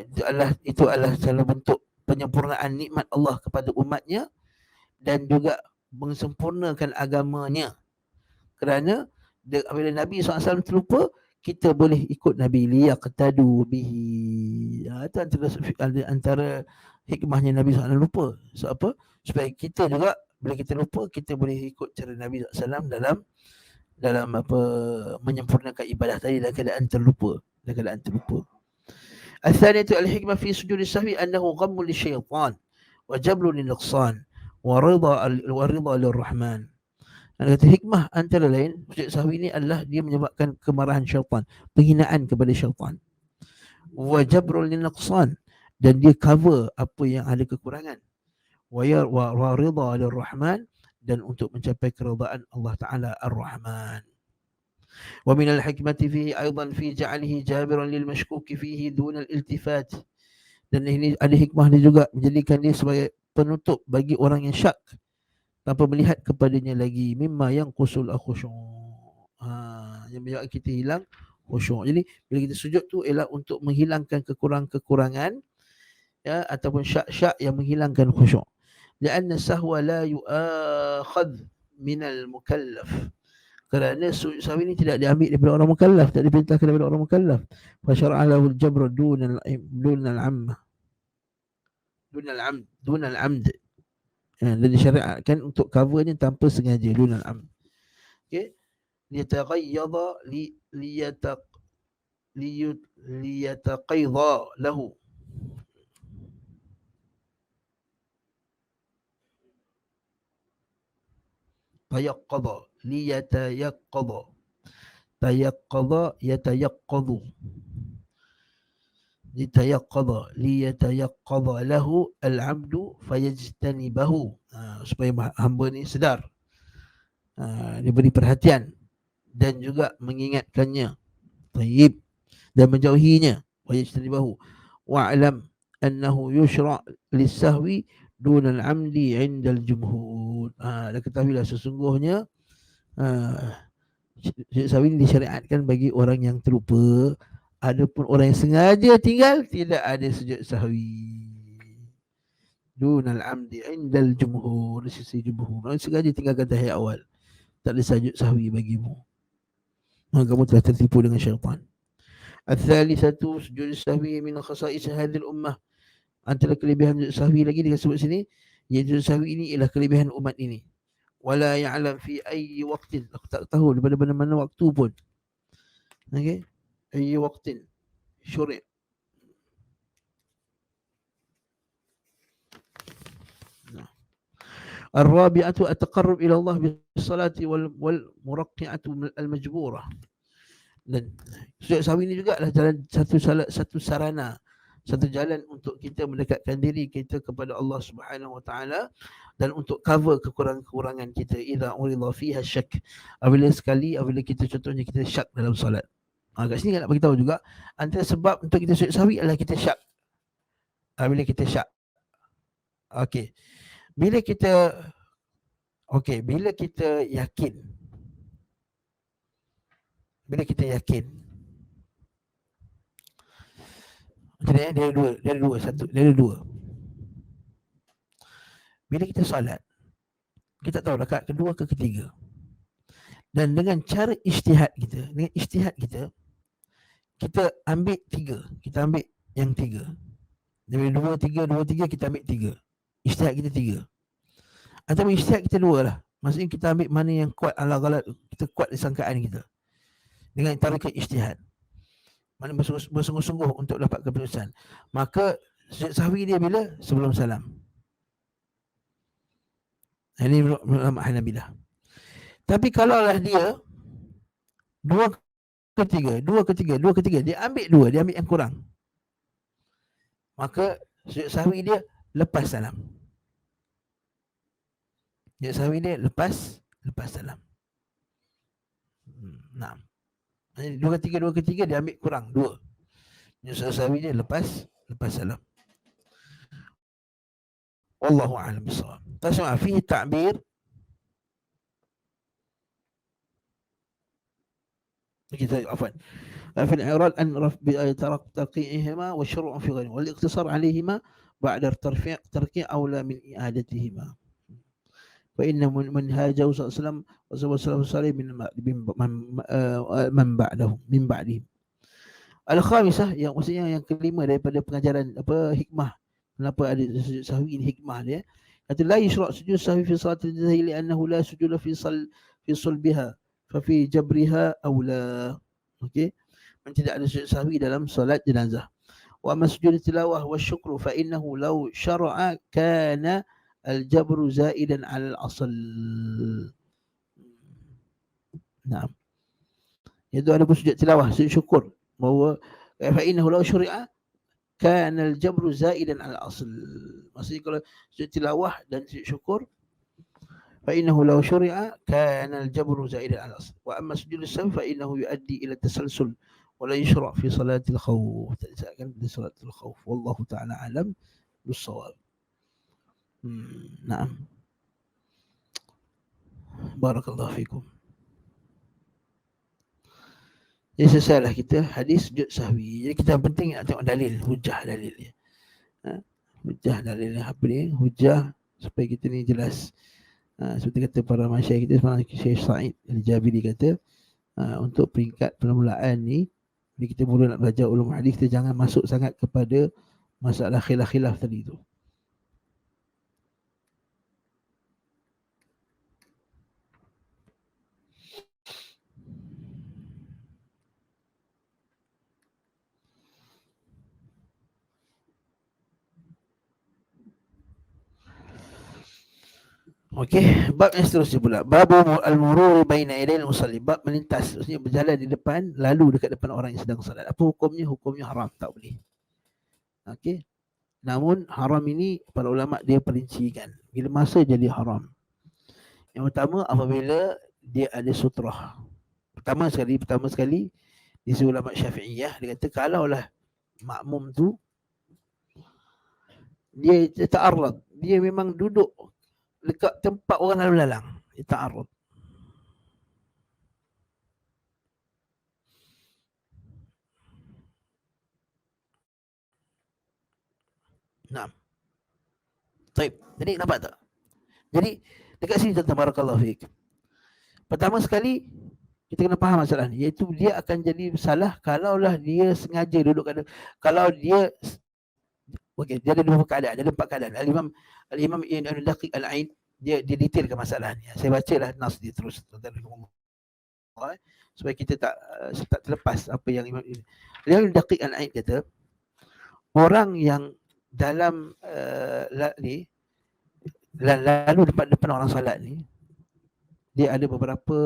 itu adalah salah bentuk penyempurnaan nikmat Allah kepada umatnya dan juga mensempurnakan agamanya. Kerana apabila Nabi SAW terlupa, kita boleh ikut Nabi liyaqtadu bihi. Itu antara hikmahnya Nabi SAW lupa. So apa? Supaya kita juga bila kita lupa, kita boleh ikut cara Nabi SAW dalam apa, menyempurnakan ibadah tadi dalam keadaan terlupa. Al-thaniyatu al-hikmah fi sujudi sahwi annahu ghammun lisyaitan wa jablun lin-nuqsan wa ridha lirrahman. Kata hikmah antara lain sujud sahwi ini adalah dia menyebabkan kemarahan syaitan, penghinaan kepada syaitan. Wa jabrul lin-nuqsan, dan dia cover apa yang ada kekurangan. Wa ridha lirrahman, dan untuk mencapai keridaan Allah Taala Ar-Rahman. Wa min al-hikmati fihi aidan fi ja'alihi jabiran lil mashkuk fihi duna al-iltifat. Dan ini ada hikmah dia juga, menjadikan dia sebagai penutup bagi orang yang syak tanpa melihat kepadanya lagi, mimma yang qusul khusyuk, yang menyebabkan kita hilang khusyuk. Jadi bila kita sujud tu ialah untuk menghilangkan kekurangan, ya, ataupun syak-syak yang menghilangkan khusyuk. Lianna sahwa la yu'akhadh minal mukallaf, kerana sujud sahwi ini tidak diambil daripada orang mukallaf, tak diperintahkan daripada orang mukallaf. Fa syara'a lahu al-jabr duna al-amd, dan disyariatkan untuk covernya tanpa sengaja, dunal amd. Okey, liyataghayyadha liyataqaydha lahu, tayaqqadha liyatayaqqadha, tayaqqadha yatayaqqadhu, liyatayaqqadha lahu al-'abdu fayajtanibahu, supaya hamba ni sedar, diberi perhatian dan juga mengingatkannya, tayyib, dan menjauhinya, fayajtanibahu. Wa'lam annahu yushra' lis-sahwi duna al-'amdi 'inda al-jumhur. Dan ketahuilah sesungguhnya sujud sahwi ini disyariatkan bagi orang yang terlupa. Adapun orang yang sengaja tinggal, tidak ada sujud sahwi. Dunal amdi indal jumhur, sisi jumhur. Orang sengaja tinggalkan tahiyat awal, tak ada sujud sahwi bagimu. Kamu telah tertipu dengan syaitan. Al-thalithatu sujud sahwi min khasa'is hadhil ummah. Antara kelebihan sujud sahwi lagi disebut sini, iaitu sujud sahwi ini ialah kelebihan umat ini. Wala ya'lam fi ayyi waqtin, aku tak tahu daripada mana-mana waktu pun. Okey, ayyi waqtin syuri'. Ar-rabi'atu at-taqarrub ila Allah bis-salati wal muraqqi'atu al-majburah. Dan sujud sahwi ini juga adalah jalan, satu sarana, satu jalan untuk kita mendekatkan diri kita kepada Allah Subhanahu wa taala dan untuk cover kekurangan kita. Idza urida fiha syak, apabila kita contohnya kita syak dalam solat. Kat sini nak bagi tahu juga antara sebab untuk kita sujud sahwi adalah kita syak. Bila kita syak. Okey. Bila kita yakin. Dia ada dua. Bila kita solat, kita tahu rakaat kedua ke ketiga. Dan dengan cara ijtihad kita, kita ambil tiga. Kita ambil yang tiga. Dari dua, tiga, kita ambil tiga. Ijtihad kita tiga. Atau ijtihad kita dua lah. Maksudnya kita ambil mana yang kuat ala galat, kita kuat di sangkaan kita. dengan tarikat ijtihad, mana bersungguh-sungguh untuk dapat keputusan, maka sujud sahwi dia bila? Sebelum salam. Ini ulama Hanabilah. Tapi kalaulah dia dua ketiga, dia ambil yang kurang, maka sujud sahwi dia lepas salam. Sujud sahwi dia lepas salam. Nah, dua ketiga dia ambil kurang dua. Sujud sahwi dia lepas salam. Wallahu a'lam bissawab. Tasma fihi ta'bir. kita afwan في الإعراض أن ترقيعهما والشروع في غيرهما والاقتصار عليهما بعد الترقيع أولى من إعادتهما فإن منهاجه صلى الله عليه وسلم وسلم صالح من بعدهم. Al-khamisah, yang maksudnya yang kelima daripada pengajaran hikmah, kenapa ada sujud sahwi ini, hikmah dia kata la yusra' sujud sahwi fi salatil jahili li'annahu la sujuda fi sulbiha fa fi jabriha aula. Okey, tidak ada sujud sahwi dalam solat jenazah. Wa masjud tilawah wa syukru fa innahu law syara'a kana al-jabru zaidan 'ala al-asl. Naam. Itu ada sujud tilawah, sujud syukur, bahwa fa innahu law syuri'a kana al-jabru zaidan 'ala al-asl. Maksudnya kalau sujud tilawah dan sujud syukur, fa innahu law syuri'a kana al-jabru zaidan 'ala al-asl. Wa amma sujud as-sahwi fa innahu yuaddi ila tasalsul ولا يشرع في صلاة الخوف. تأذكر في صلاة الخوف والله تعالى أعلم بالصواب. نعم بارك الله فيكم. Jadi selesailah kita hadis sujud sahwi. Jadi kita penting nak tengok dalil, hujah dalil dia. Hujah dalil apa ni? Hujah supaya kita ni jelas. Seperti kata para masyayikh kita, sebenarnya Syekh Sa'id Al-Jabiri kata, untuk peringkat permulaan ni, bila kita mula nak belajar ulum hadis, kita jangan masuk sangat kepada masalah khilaf-khilaf tadi tu. Okey, bab yang seterusnya pula, bab al-murur baina yadayil musalli, bab melintas, maksudnya berjalan di depan, lalu dekat depan orang yang sedang salat. Apa hukumnya? Hukumnya haram, tak boleh. Okey. Namun haram ini para ulama dia perincikan bila masa jadi haram. Yang pertama, apabila dia ada sutrah. Pertama sekali di ulama Syafi'iyah dia kata kalaulah makmum tu dia ta'arrad, dia memang duduk dekat tempat orang lalu lalang, dia ta'arrad. Nah. Baik. Jadi nampak tak? Jadi dekat sini tuan-tuan, barakallahu fiik. Pertama sekali kita kena faham masalah ni, iaitu dia akan jadi salah kalaulah dia sengaja duduk kat, kalau dia okey, dia ada dua keadaan, ada empat keadaan. Al-Imam Ibn Daqiq Al-Ain dia detailkan masalah ni. Saya bacalah nas dia terus tuan-tuan, supaya kita tak terlepas apa yang Ibn Daqiq Al-Ain kata, orang yang dalam ni lalu depan orang salat ni, dia ada beberapa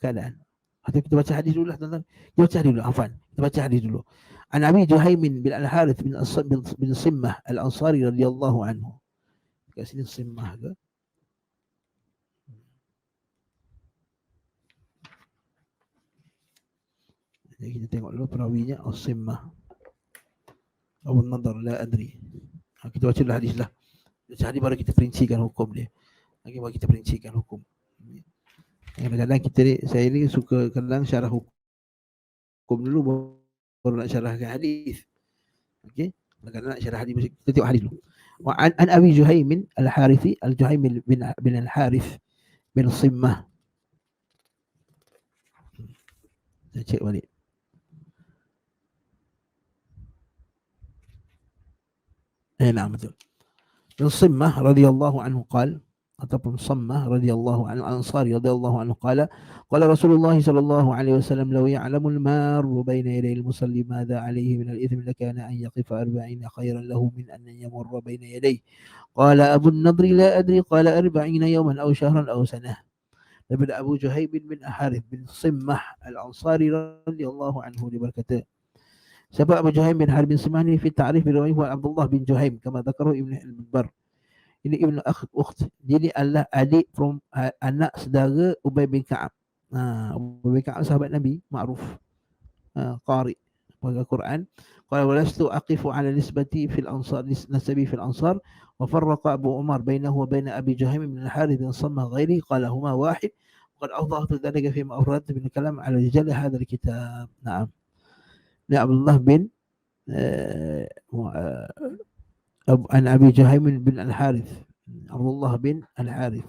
keadaan. Atau kita baca hadis dulu lah tuan-tuan. Kita baca hadis dulu, afwan. Kita baca hadis dulu. An Abi Juhaimin bin Al-Harith bin Simmah Al-Ansari radhiyallahu anhu. Kat sini Simmah ke? Jadi kita tengok dulu perawinya As-Simmah. Abu Nadar la adri. Kita baca dulu hadis lah. Baca hadis baru kita perincikan hukum dia. Lagi baru kita perincikan hukum. Kadang-kadang saya ni suka kadang syarah hukum dulu baru nak syarahkan hadis. Okey, kadang-kadang nak syarah hadis, kita tengok hadis dulu. Wa an Abi Juhaimin Al-Harithi, Al-Juhaim bin Al-Harith bin Simmah. Saya cek balik. Nah, betul. Bin Simmah radhiyallahu anhu qala, ataupun Sammah radhiyallahu anhu Ansari radhiyallahu anhu qala Rasulullah sallallahu alaihi wasallam law ya'lamul maru baina yaday al-musalli madza alayhi min al-ithmi lakana an yaqifa 40 khayran lahu min an yamurra baina yadayhi qala Abu an-Nadr la adri qala 40 yawman aw shahran aw sanah. Daripada Abu Juhaib bin Harith bin Simmah al-Ansari radhiyallahu anhu, dia berkata, siapa Abu Juhaim bin Harith bin Simmah ni? Fi ta'rif bi riwayah Abdullah bin Juhaim kama dzakarahu Ibn al-Bar. Ini ibnu ukht. Jadi adalah adik from anak saudara Ubay bin Ka'ab. Ubay bin Ka'ab sahabat Nabi, makruf. Qari pada Quran. Qala walastu aqifu ala nisbati fil ansar nasabi fil ansar wa farraqa Abu Umar bainahu wa bain Abi Juhaim bin Harith bin Sammah ghairi qala huma wahid qad awdahtu dhalika fi ma awradt bin kalam ala rijal hadha al-kitab. Na'am. Ni Abdullah bin عن أبي جهيم بن الحارث عبد الله بن الحارث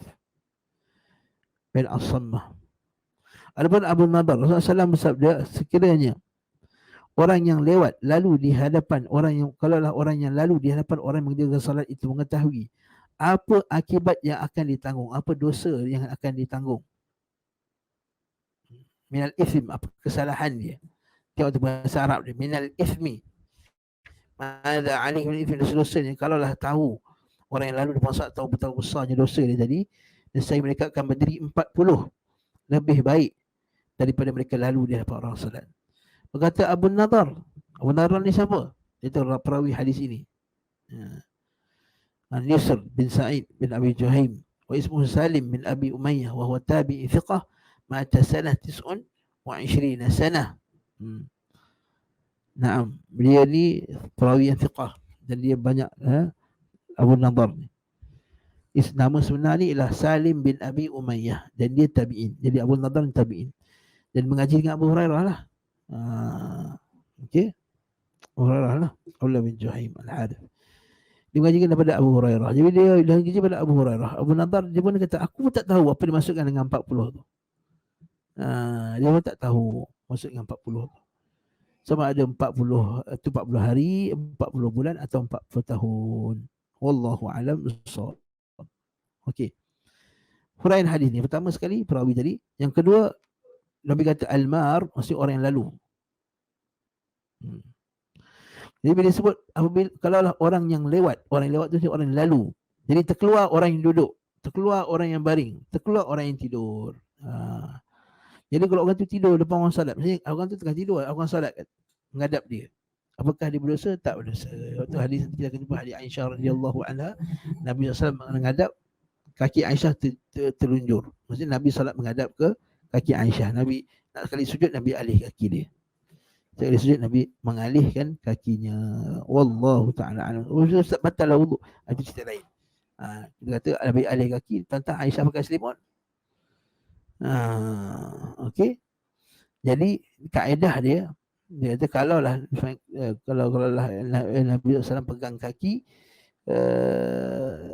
bin As-Sammah. Adapun Abu Nadar, Rasulullah SAW bersabda, sekiranya orang yang lewat lalu di hadapan orang yang, kalaulah orang yang lalu di hadapan orang yang mengerjakan salat itu mengetahui apa akibat yang akan ditanggung, apa dosa yang akan ditanggung, minal ithim, apa kesalahan dia. Tengok tu bahasa Arab dia, minal ithmi, ada alih min ithmi, dosa-dosanya. Kalaulah tahu orang yang lalu di masa tahu betapa besarnya dosa dia tadi, nescaya mereka akan berdiri 40 lebih baik daripada mereka lalu di hadapan orang salat. Berkata Abu Nadar. Abu Nadar ni siapa? Itu perawi hadis ini. Yusr bin Sa'id bin Abi Juhaim wa ismuhu Salim bin Abi Umayyah wa huwa tabi'i thiqah mata sanah 29 sanah. Naam, dia ni perawi yang thiqah dan dia banyak Abu Nadar ni. Nama sebenar ni ialah Salim bin Abi Umayyah dan dia tabi'in. Jadi Abu Nadar tabi'in dan mengaji dengan Abu Hurairah lah. Okey. Abu Hurairah lah, Abdullah bin Juhaim al-Harith. Dia mengajikan daripada Abu Hurairah. Jadi dia mengaji daripada Abu Hurairah. Abu Nadar dia pun kata, aku pun tak tahu apa dimaksudkan dengan 40 tu. Dia pun tak tahu maksud dengan 40 tu. Sama ada 40 itu 40 hari, 40 bulan atau 40 tahun. Wallahu a'lam bissawab. Okey. Huraian hadis ni pertama sekali perawi tadi, yang kedua Nabi kata al-mar, maksud orang yang lalu. Jadi bila disebut apabila kalaulah orang yang lewat tu orang yang lalu. Jadi terkeluar orang yang duduk, terkeluar orang yang baring, terkeluar orang yang tidur. Jadi kalau orang tu tidur depan orang salat, maksudnya orang tu tengah tidur, orang salat menghadap dia, apakah dia berdosa? Tak berdosa. Waktu hadis kita akan jumpa hadis Aisyah radhiyallahu anha, Nabi SAW menghadap, kaki Aisyah terlunjur. Maksudnya Nabi SAW menghadap ke kaki Aisyah. Nabi nak sekali sujud, Nabi alih kaki dia. Sekali sujud, Nabi mengalihkan kakinya. Wallahu ta'ala alam. Ustaz batal lah wuduk, itu cerita lain. Kita kata Nabi alih kaki, tentang Aisyah pakai selimut. Okey. Jadi kaedah dia kata kalau lah Nabi SAW pegang kaki,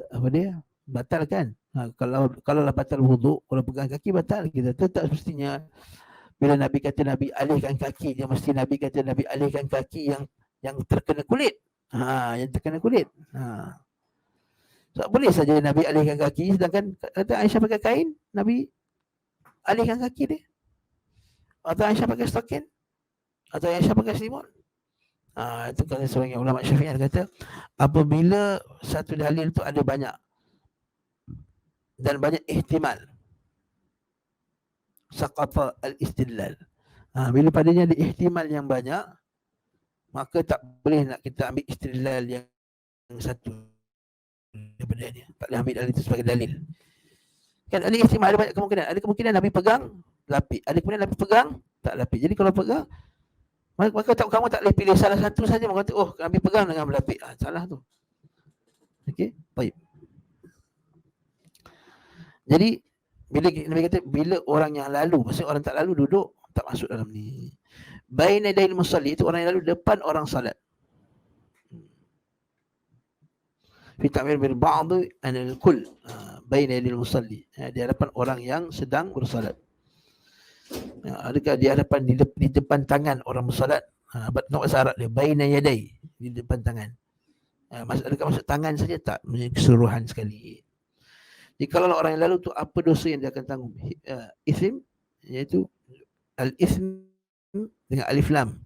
apa dia? Batal kan? Kalau lah batal wuduk, kalau pegang kaki batal. Kita tak semestinya bila Nabi kata Nabi alihkan kaki, dia mesti Nabi kata Nabi alihkan kaki yang terkena kulit. Yang terkena kulit. So, boleh saja Nabi alihkan kaki, sedangkan kata Aisyah pakai kain, Nabi alihkan kaki dia. Atau Aisyah pakai stokin, atau Aisyah pakai selimut. Itu kalau seorang ulama Syafi'iyah kata, apabila satu dalil tu ada banyak dan banyak ihtimal, saqata al-istidlal. Bila padanya ada ihtimal yang banyak, maka tak boleh nak kita ambil istidlal yang satu daripada dia. Tak boleh ambil dalil itu sebagai dalil. Kan ada ihtimal, ada banyak kemungkinan. Ada kemungkinan Nabi pegang, lapik. Ada kemungkinan Nabi pegang, tak lapik. Jadi kalau pegang, maka kamu tak boleh pilih salah satu saja. Maka kata, oh Nabi pegang dengan berlapik. Salah tu. Okey, baik. Jadi bila Nabi kata bila orang yang lalu, maksudnya orang tak lalu duduk, tak masuk dalam ni. Baina yadayil musalli, itu orang yang lalu depan orang salat. Fi ta'mir bil ba'd anil kull. Baina yadayil musalli, di hadapan orang yang sedang bersalat. Adakah di hadapan di depan tangan orang bersalat? Nak bahasa Arab dia baina yaday, di depan tangan. Adakah maksud tangan saja? Tak, keseluruhan sekali. Jadi kalau orang yang lalu tu apa dosa yang dia akan tanggung? Ism, iaitu al-ism dengan alif lam.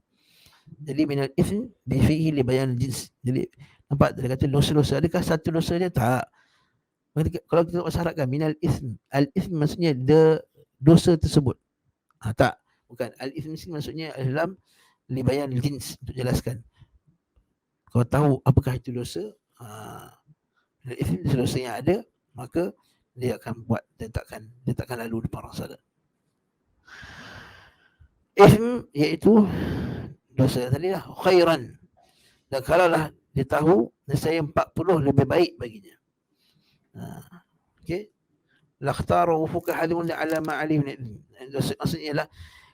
Jadi minal ism bi fihi li bayan jins. Jadi nampak dia kata dosa-dosa, adakah satu dosa dia? Tak. Kalau kita syaratkan minal ism, al-ism maksudnya dosa tersebut. Tak, bukan. Al-ism maksudnya alif lam li bayan jins, untuk jelaskan. Kalau tahu apakah itu dosa, al-ism dosa yang ada, maka dia akan buat, dia takkan lalu depan orang salat. Ism iaitu dosa tadi lah, khairan. Dan kalaulah dia tahu nescaya 40 lebih baik baginya. Okey. Lakhtaru fuka halimun ala ma alim. Maksudnya ialah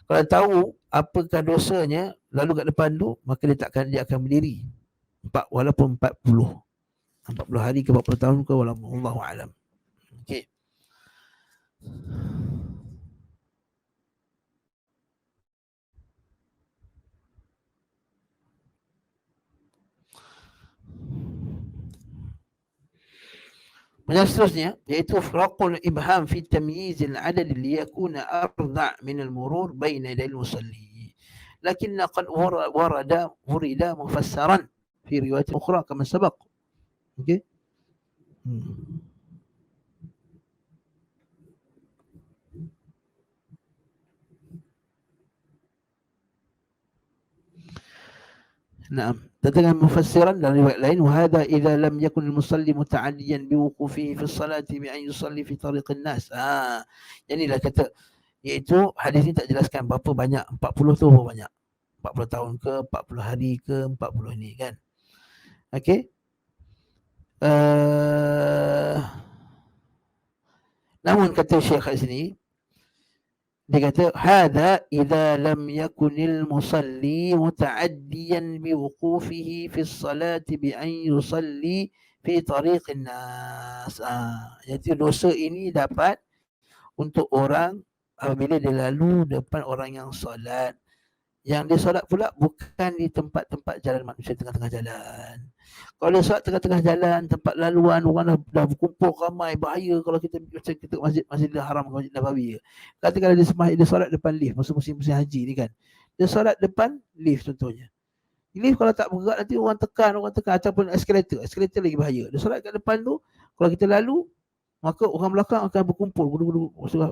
kalau tahu apakah dosanya lalu kat depan tu, maka dia akan berdiri walaupun 40 hari ke 40 tahun ke, wallahu alam. Okey. Yang seterusnya iaitu fraqul ibham fi tamyiz al-adad liyakuna arda' min al-murur baina yaday al-musalli. Lakinna qad wurida mufassaran fi riwayat ukhra kama sabaq. Okey. Naam. Dengan mufassiran dalam riwayat lain, wahada idza lam yakun al-musalli muta'addiyan biwuqufihi fi as-salati bi an yusalli fi tariqin nas. Inilah kata, iaitu hadis ni tak jelaskan berapa banyak, 40 tu berapa banyak. 40 tahun ke, 40 hari ke, 40 ni kan. Okey. Namun kata Syekh kat sini, dia kata hadza idza lam yakunil musalli muta'addiyan bi wuqufihi fi as-salati bi an yusalli fi tariqin nas. Jadi dosa ini dapat untuk orang apabila dia lalu depan orang yang solat. Yang dia solat pula bukan di tempat-tempat jalan manusia, tengah-tengah jalan. Kalau dia solat tengah-tengah jalan, tempat laluan, orang dah berkumpul ramai, bahaya kalau kita macam kita Masjidil Haram, Masjid Nabawi. Kata kalau dia solat depan lift, masa musim haji ni kan. Dia solat depan lift contohnya. Lift kalau tak bergerak nanti orang tekan ataupun eskalator lagi bahaya. Dia solat kat depan tu, kalau kita lalu, maka orang belakang akan berkumpul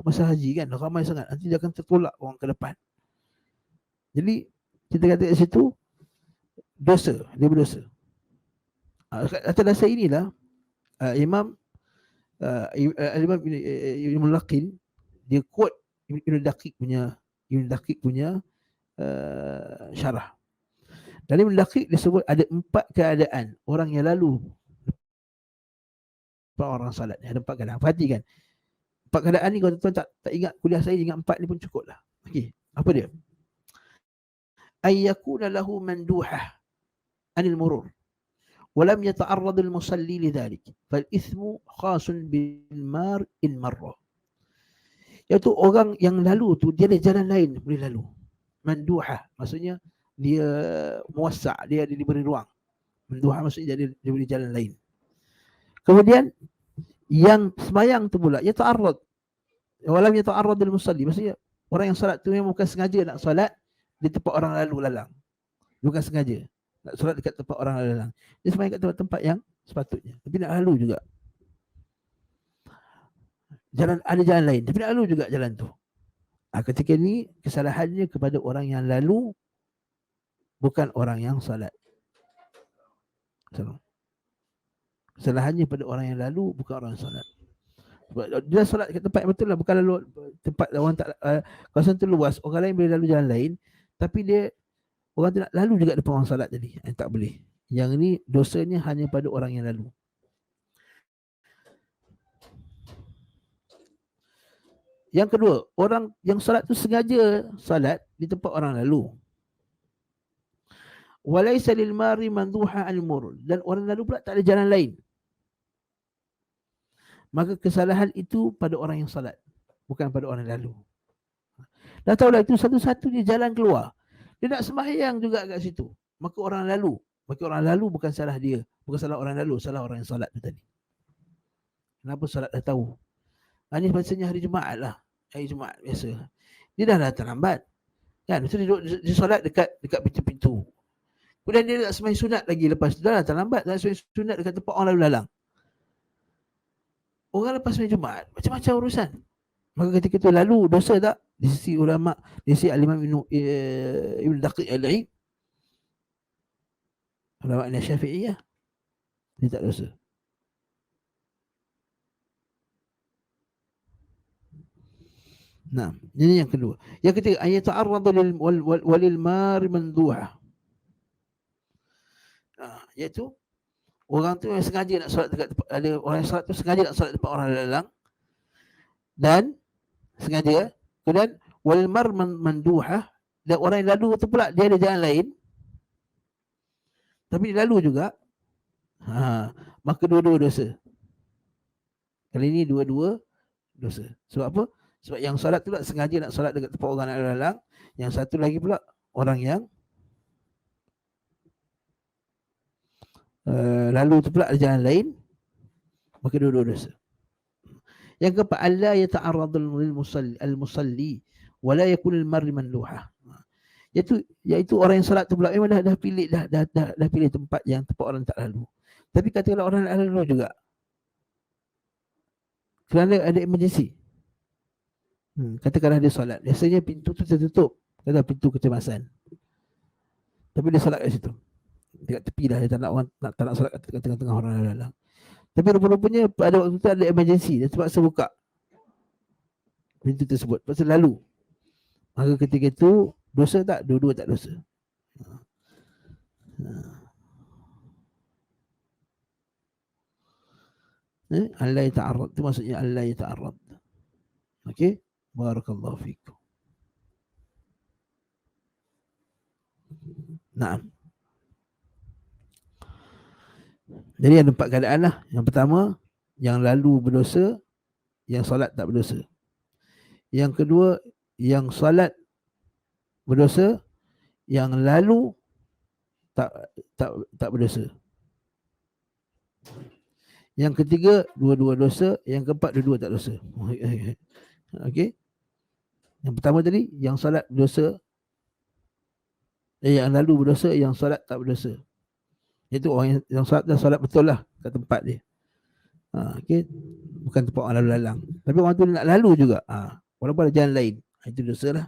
masa haji kan, ramai sangat. Nanti dia akan tertolak orang ke depan. Jadi kita kata kat situ dosa, dia berdosa. Atas dasar inilah Imam Ibn Laqin dia quote Ibn Daqiq punya syarah. Dalam Ibn Daqiq dia sebut ada 4 keadaan orang yang lalu orang salat. Ada 4 keadaan. Perhatikan. 4 keadaan ni kalau tuan tak ingat kuliah saya, ingat 4 ni pun cukup lah. Okey, apa dia? Ayyakuna lahu manduhah anil murur walam yata'arrad al-musalli lidhalik fal ithmu khasun bil mar in marra. Iaitu orang yang lalu tu dia ada jalan lain boleh lalu. Manduhah maksudnya dia muwassa', dia diberi ruang. Manduhah maksudnya dia diberi jalan lain. Kemudian yang sembahyang tu pula yata'arrad walam yata'arrad al-musalli, maksudnya orang yang solat tu memang bukan sengaja nak solat di tempat orang lalu lalang. Bukan sengaja nak solat dekat tempat orang lalu lalang. Dia sembahyang kat tempat yang sepatutnya. Tapi nak lalu juga. Ada jalan lain. Tapi nak lalu juga jalan tu. Ketika ni kesalahannya kepada orang yang lalu, bukan orang yang solat. Kesalahannya pada orang yang lalu, bukan orang yang solat. Dia solat kat tempat yang betul lah, bukan lalu tempat orang tak kawasan tu luas, orang lain boleh lalu jalan lain, tapi orang tu nak lalu juga depan orang solat tadi, tak boleh. Yang ni dosanya hanya pada orang yang lalu. Yang kedua, orang yang solat tu sengaja solat di tempat orang lalu. Walaysa lil mari manduha al murur, dan orang lalu pula tak ada jalan lain. Maka kesalahan itu pada orang yang solat, bukan pada orang yang lalu. Dah tahulah itu satu-satunya jalan keluar. Dia nak sembahyang juga kat situ. Maka orang lalu bukan salah dia, bukan salah orang lalu, salah orang yang solat tu tadi. Kenapa solat dah tahu? Ini maksudnya hari Jumaat lah. Hari Jumaat biasa. Dia dah datang lambat. Kan? So, dia solat dekat pintu-pintu. Kemudian dia nak sembahyang sunat lagi lepas tu. Dah datang lambat. Nak sembahyang sunat dekat tempat orang lalu lalang. Orang lepas sembahyang Jumaat, macam-macam urusan. Maka ketika itu lalu dosa tak? Di sisi ulama, di sisi Al-Imam Ibn Daqiq Al-Aid, ulama Syafi'iyah, dia tak dosa. Nah, ini yang kedua. Yang ketiga, ayat ta'arradu walil mari manduha. Iaitu orang tu yang sengaja nak solat dekat tempat, ada orang yang solat tu sengaja nak solat dekat orang lalang dan sengaja, kemudian wal mar manduha, dan orang yang lalu tu pula dia ada jalan lain tapi dia lalu juga, maka dua-dua dosa. Kali ini dua-dua dosa. Sebab apa? Sebab yang solat tu tak sengaja nak solat dekat tempat orang lalang, yang satu lagi pula orang yang lalu tu pula ada jalan lain, maka dua-dua dosa. Yang keempat, alla yata'arradul al-musalli wala yakun al-marri manduha. Iaitu orang yang solat tu pula memang dah pilih tempat yang tempat orang tak lalu. Tapi katakanlah orang tak lalu juga, kerana ada emergency. Katakanlah dia solat, biasanya pintu tu tertutup, kata pintu kecemasan, tapi dia solat kat situ, dekat tepi dah, dia tak nak solat kat tengah-tengah orang lalang. Tapi rupa-rupanya pada waktu tu ada emergency, dia terpaksa buka pintu tersebut, terpaksa lalu. Maka ketika itu dosa tak? Dua-dua tak dosa. Allah ta'arrad, itu maksudnya Allah ta'arrad. Okey, barakallahu fikum. Nah, jadi ada 4 keadaan lah. Yang pertama, yang lalu berdosa, yang solat tak berdosa. Yang kedua, yang solat berdosa, yang lalu tak berdosa. Yang ketiga, dua-dua dosa. Yang keempat, dua-dua tak dosa. Okey. Yang pertama tadi, yang solat berdosa, yang lalu berdosa, yang solat tak berdosa. Itu orang yang solat betul lah kat tempat dia. Okay. Bukan tempat orang lalu lalang. Tapi orang tu nak lalu juga. Walaupun ada jalan lain. Itu dosa lah.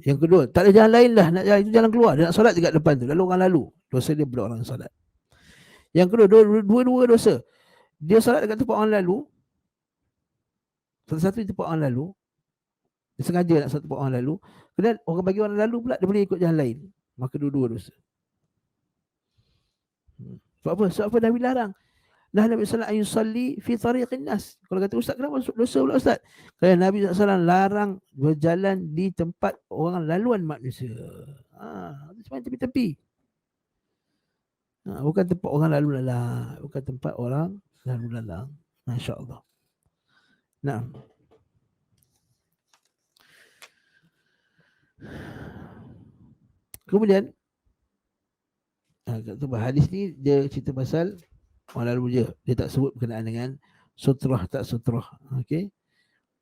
Yang kedua, tak ada jalan lain lah. Itu jalan keluar. Dia nak solat dekat depan tu. Lalu orang lalu. Dosa dia pula orang solat. Yang kedua, dua-dua dosa. Dia solat dekat tempat orang lalu. Satu-satu di tempat orang lalu. Dia sengaja nak solat tempat orang lalu. Kemudian orang bagi orang lalu pula, dia boleh ikut jalan lain. Maka dua-dua dosa. Sebab apa? Sebab apa Nabi larang? Nabi SAW ayusalli fi tariqin nas. Kalau kata ustaz, kenapa dosa pula ustaz? Kerana Nabi SAW larang berjalan di tempat orang laluan manusia. Macam tepi-tepi. Bukan tempat orang lalu lalang. Bukan tempat orang lalu lalang. Masya Allah. Nah. Kemudian hadis ni dia cerita pasal orang lalu je. Dia tak sebut berkenaan dengan sutrah tak sutrah. Okey.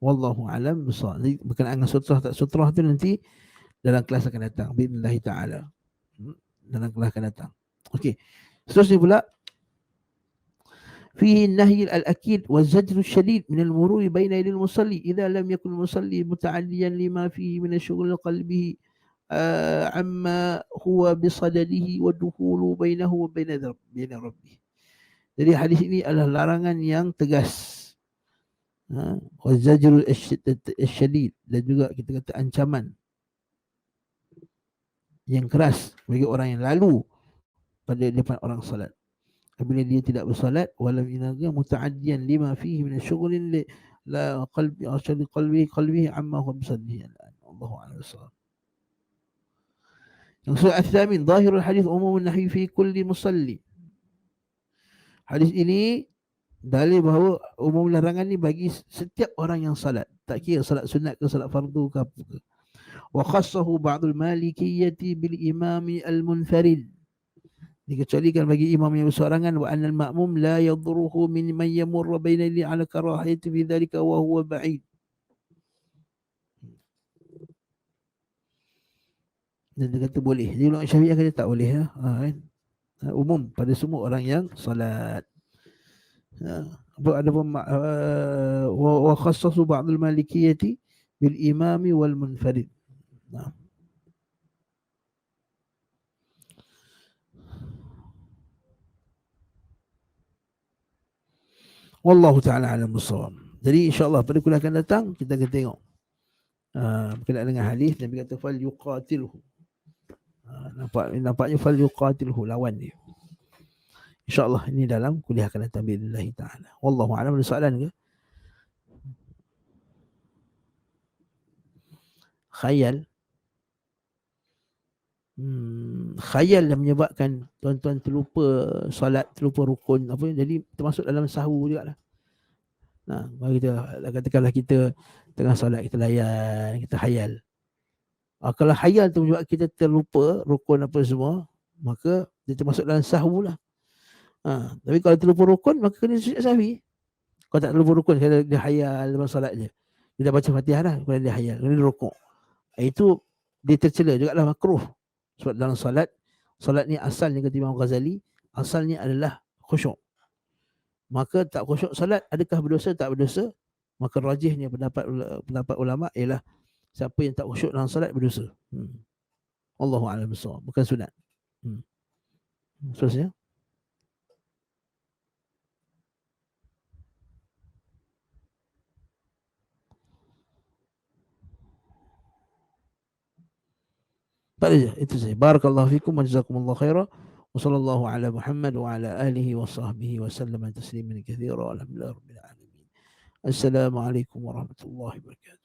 Wallahu alam bissawab. Berkenaan dengan sutrah tak sutrah tu nanti dalam kelas akan datang. Billahi taala. Dalam kelas akan datang. Okey. Seterusnya pula فيه النهي الأكيد والزجر الشديد من المرور بين يدي المصلي إذا لم يكن المصلي متعديا لما فيه من الشغل قلبه عما هو بصدده والدخول بينه وبين ربه. Jadi hadis ini adalah larangan yang tegas. Wazajrul syadid, dan juga kita kata ancaman yang keras bagi orang yang lalu pada depan orang salat. Apabila dia tidak bersalat, walam inaga muta'addiyan lima fihi min syughlin la qalbi amma huwa bisaddihi al'an. Allahu a'lam bissawab. Yang surah Al-Thamin, zahirul hadis umumun nahyi fi kulli musalli. Hadis ini dalil bahawa umum larangan ni bagi setiap orang yang salat, tak kira salat sunat ke salat fardu ke apa ke. Wa khassahu ba'dul malikiyyati bil imami al-munfarid. Dikecualikan bagi imam yang bersorangan, wa annal ma'mum la yadhuruhu min man yamurra baina li ala karahiyati fi dhalika wa huwa ba'id. Dan dia kata boleh. Jadi ulama Syafi'iyah kata tak boleh ya. Kan? Umum pada semua orang yang salat. Ada pun wa khassasu ba'd al-malikiyati bil imami wal munfarid. Nah. Wallahu ta'ala alam bissawab. Jadi insya-Allah pada kuliah akan datang kita akan tengok berkenaan dengan hadis Nabi kata fal yuqatilhu. Nampaknya fal yuqatilhu, lawan dia. InsyaAllah ini dalam kuliah akan datang bi'idhnillahi ta'ala. Wallahu a'lam. Ada soalan ke? Khayal. Khayal yang menyebabkan tuan-tuan terlupa solat, terlupa rukun apa, jadi termasuk dalam sahwu juga lah. Nah, kita katakanlah kita tengah solat, kita layan, kita khayal. Kalau khayal tu menyebabkan kita terlupa rukun apa semua, maka dia termasuk dalam sahwu lah. Tapi kalau terlupa rukun, maka kena sujud sahwi. Kalau tak terlupa rukun, kalau dia khayal dalam solat je, dia dah baca Fatihah dah, kemudian dia khayal, kemudian dia rukuk, itu dia tercela juga lah, makruh. Sebab dalam solat ni asalnya kata Imam Ghazali, asalnya adalah khusyuk. Maka tak khusyuk solat, adakah berdosa? Tak berdosa. Maka rajihnya pendapat ulama ialah siapa yang tak khusyuk dalam solat berdosa. Allahu a'lam bissawab, bukan sunat. Seterusnya. Tak ada je, itu saja. Barakallahu fikum wa jazakumullahu khairan. Wa sallallahu ala Muhammad wa ala alihi wa sahbihi wa sallam tasliman katsira. Alhamdulillah rabbil alamin. Assalamualaikum warahmatullahi wabarakatuh.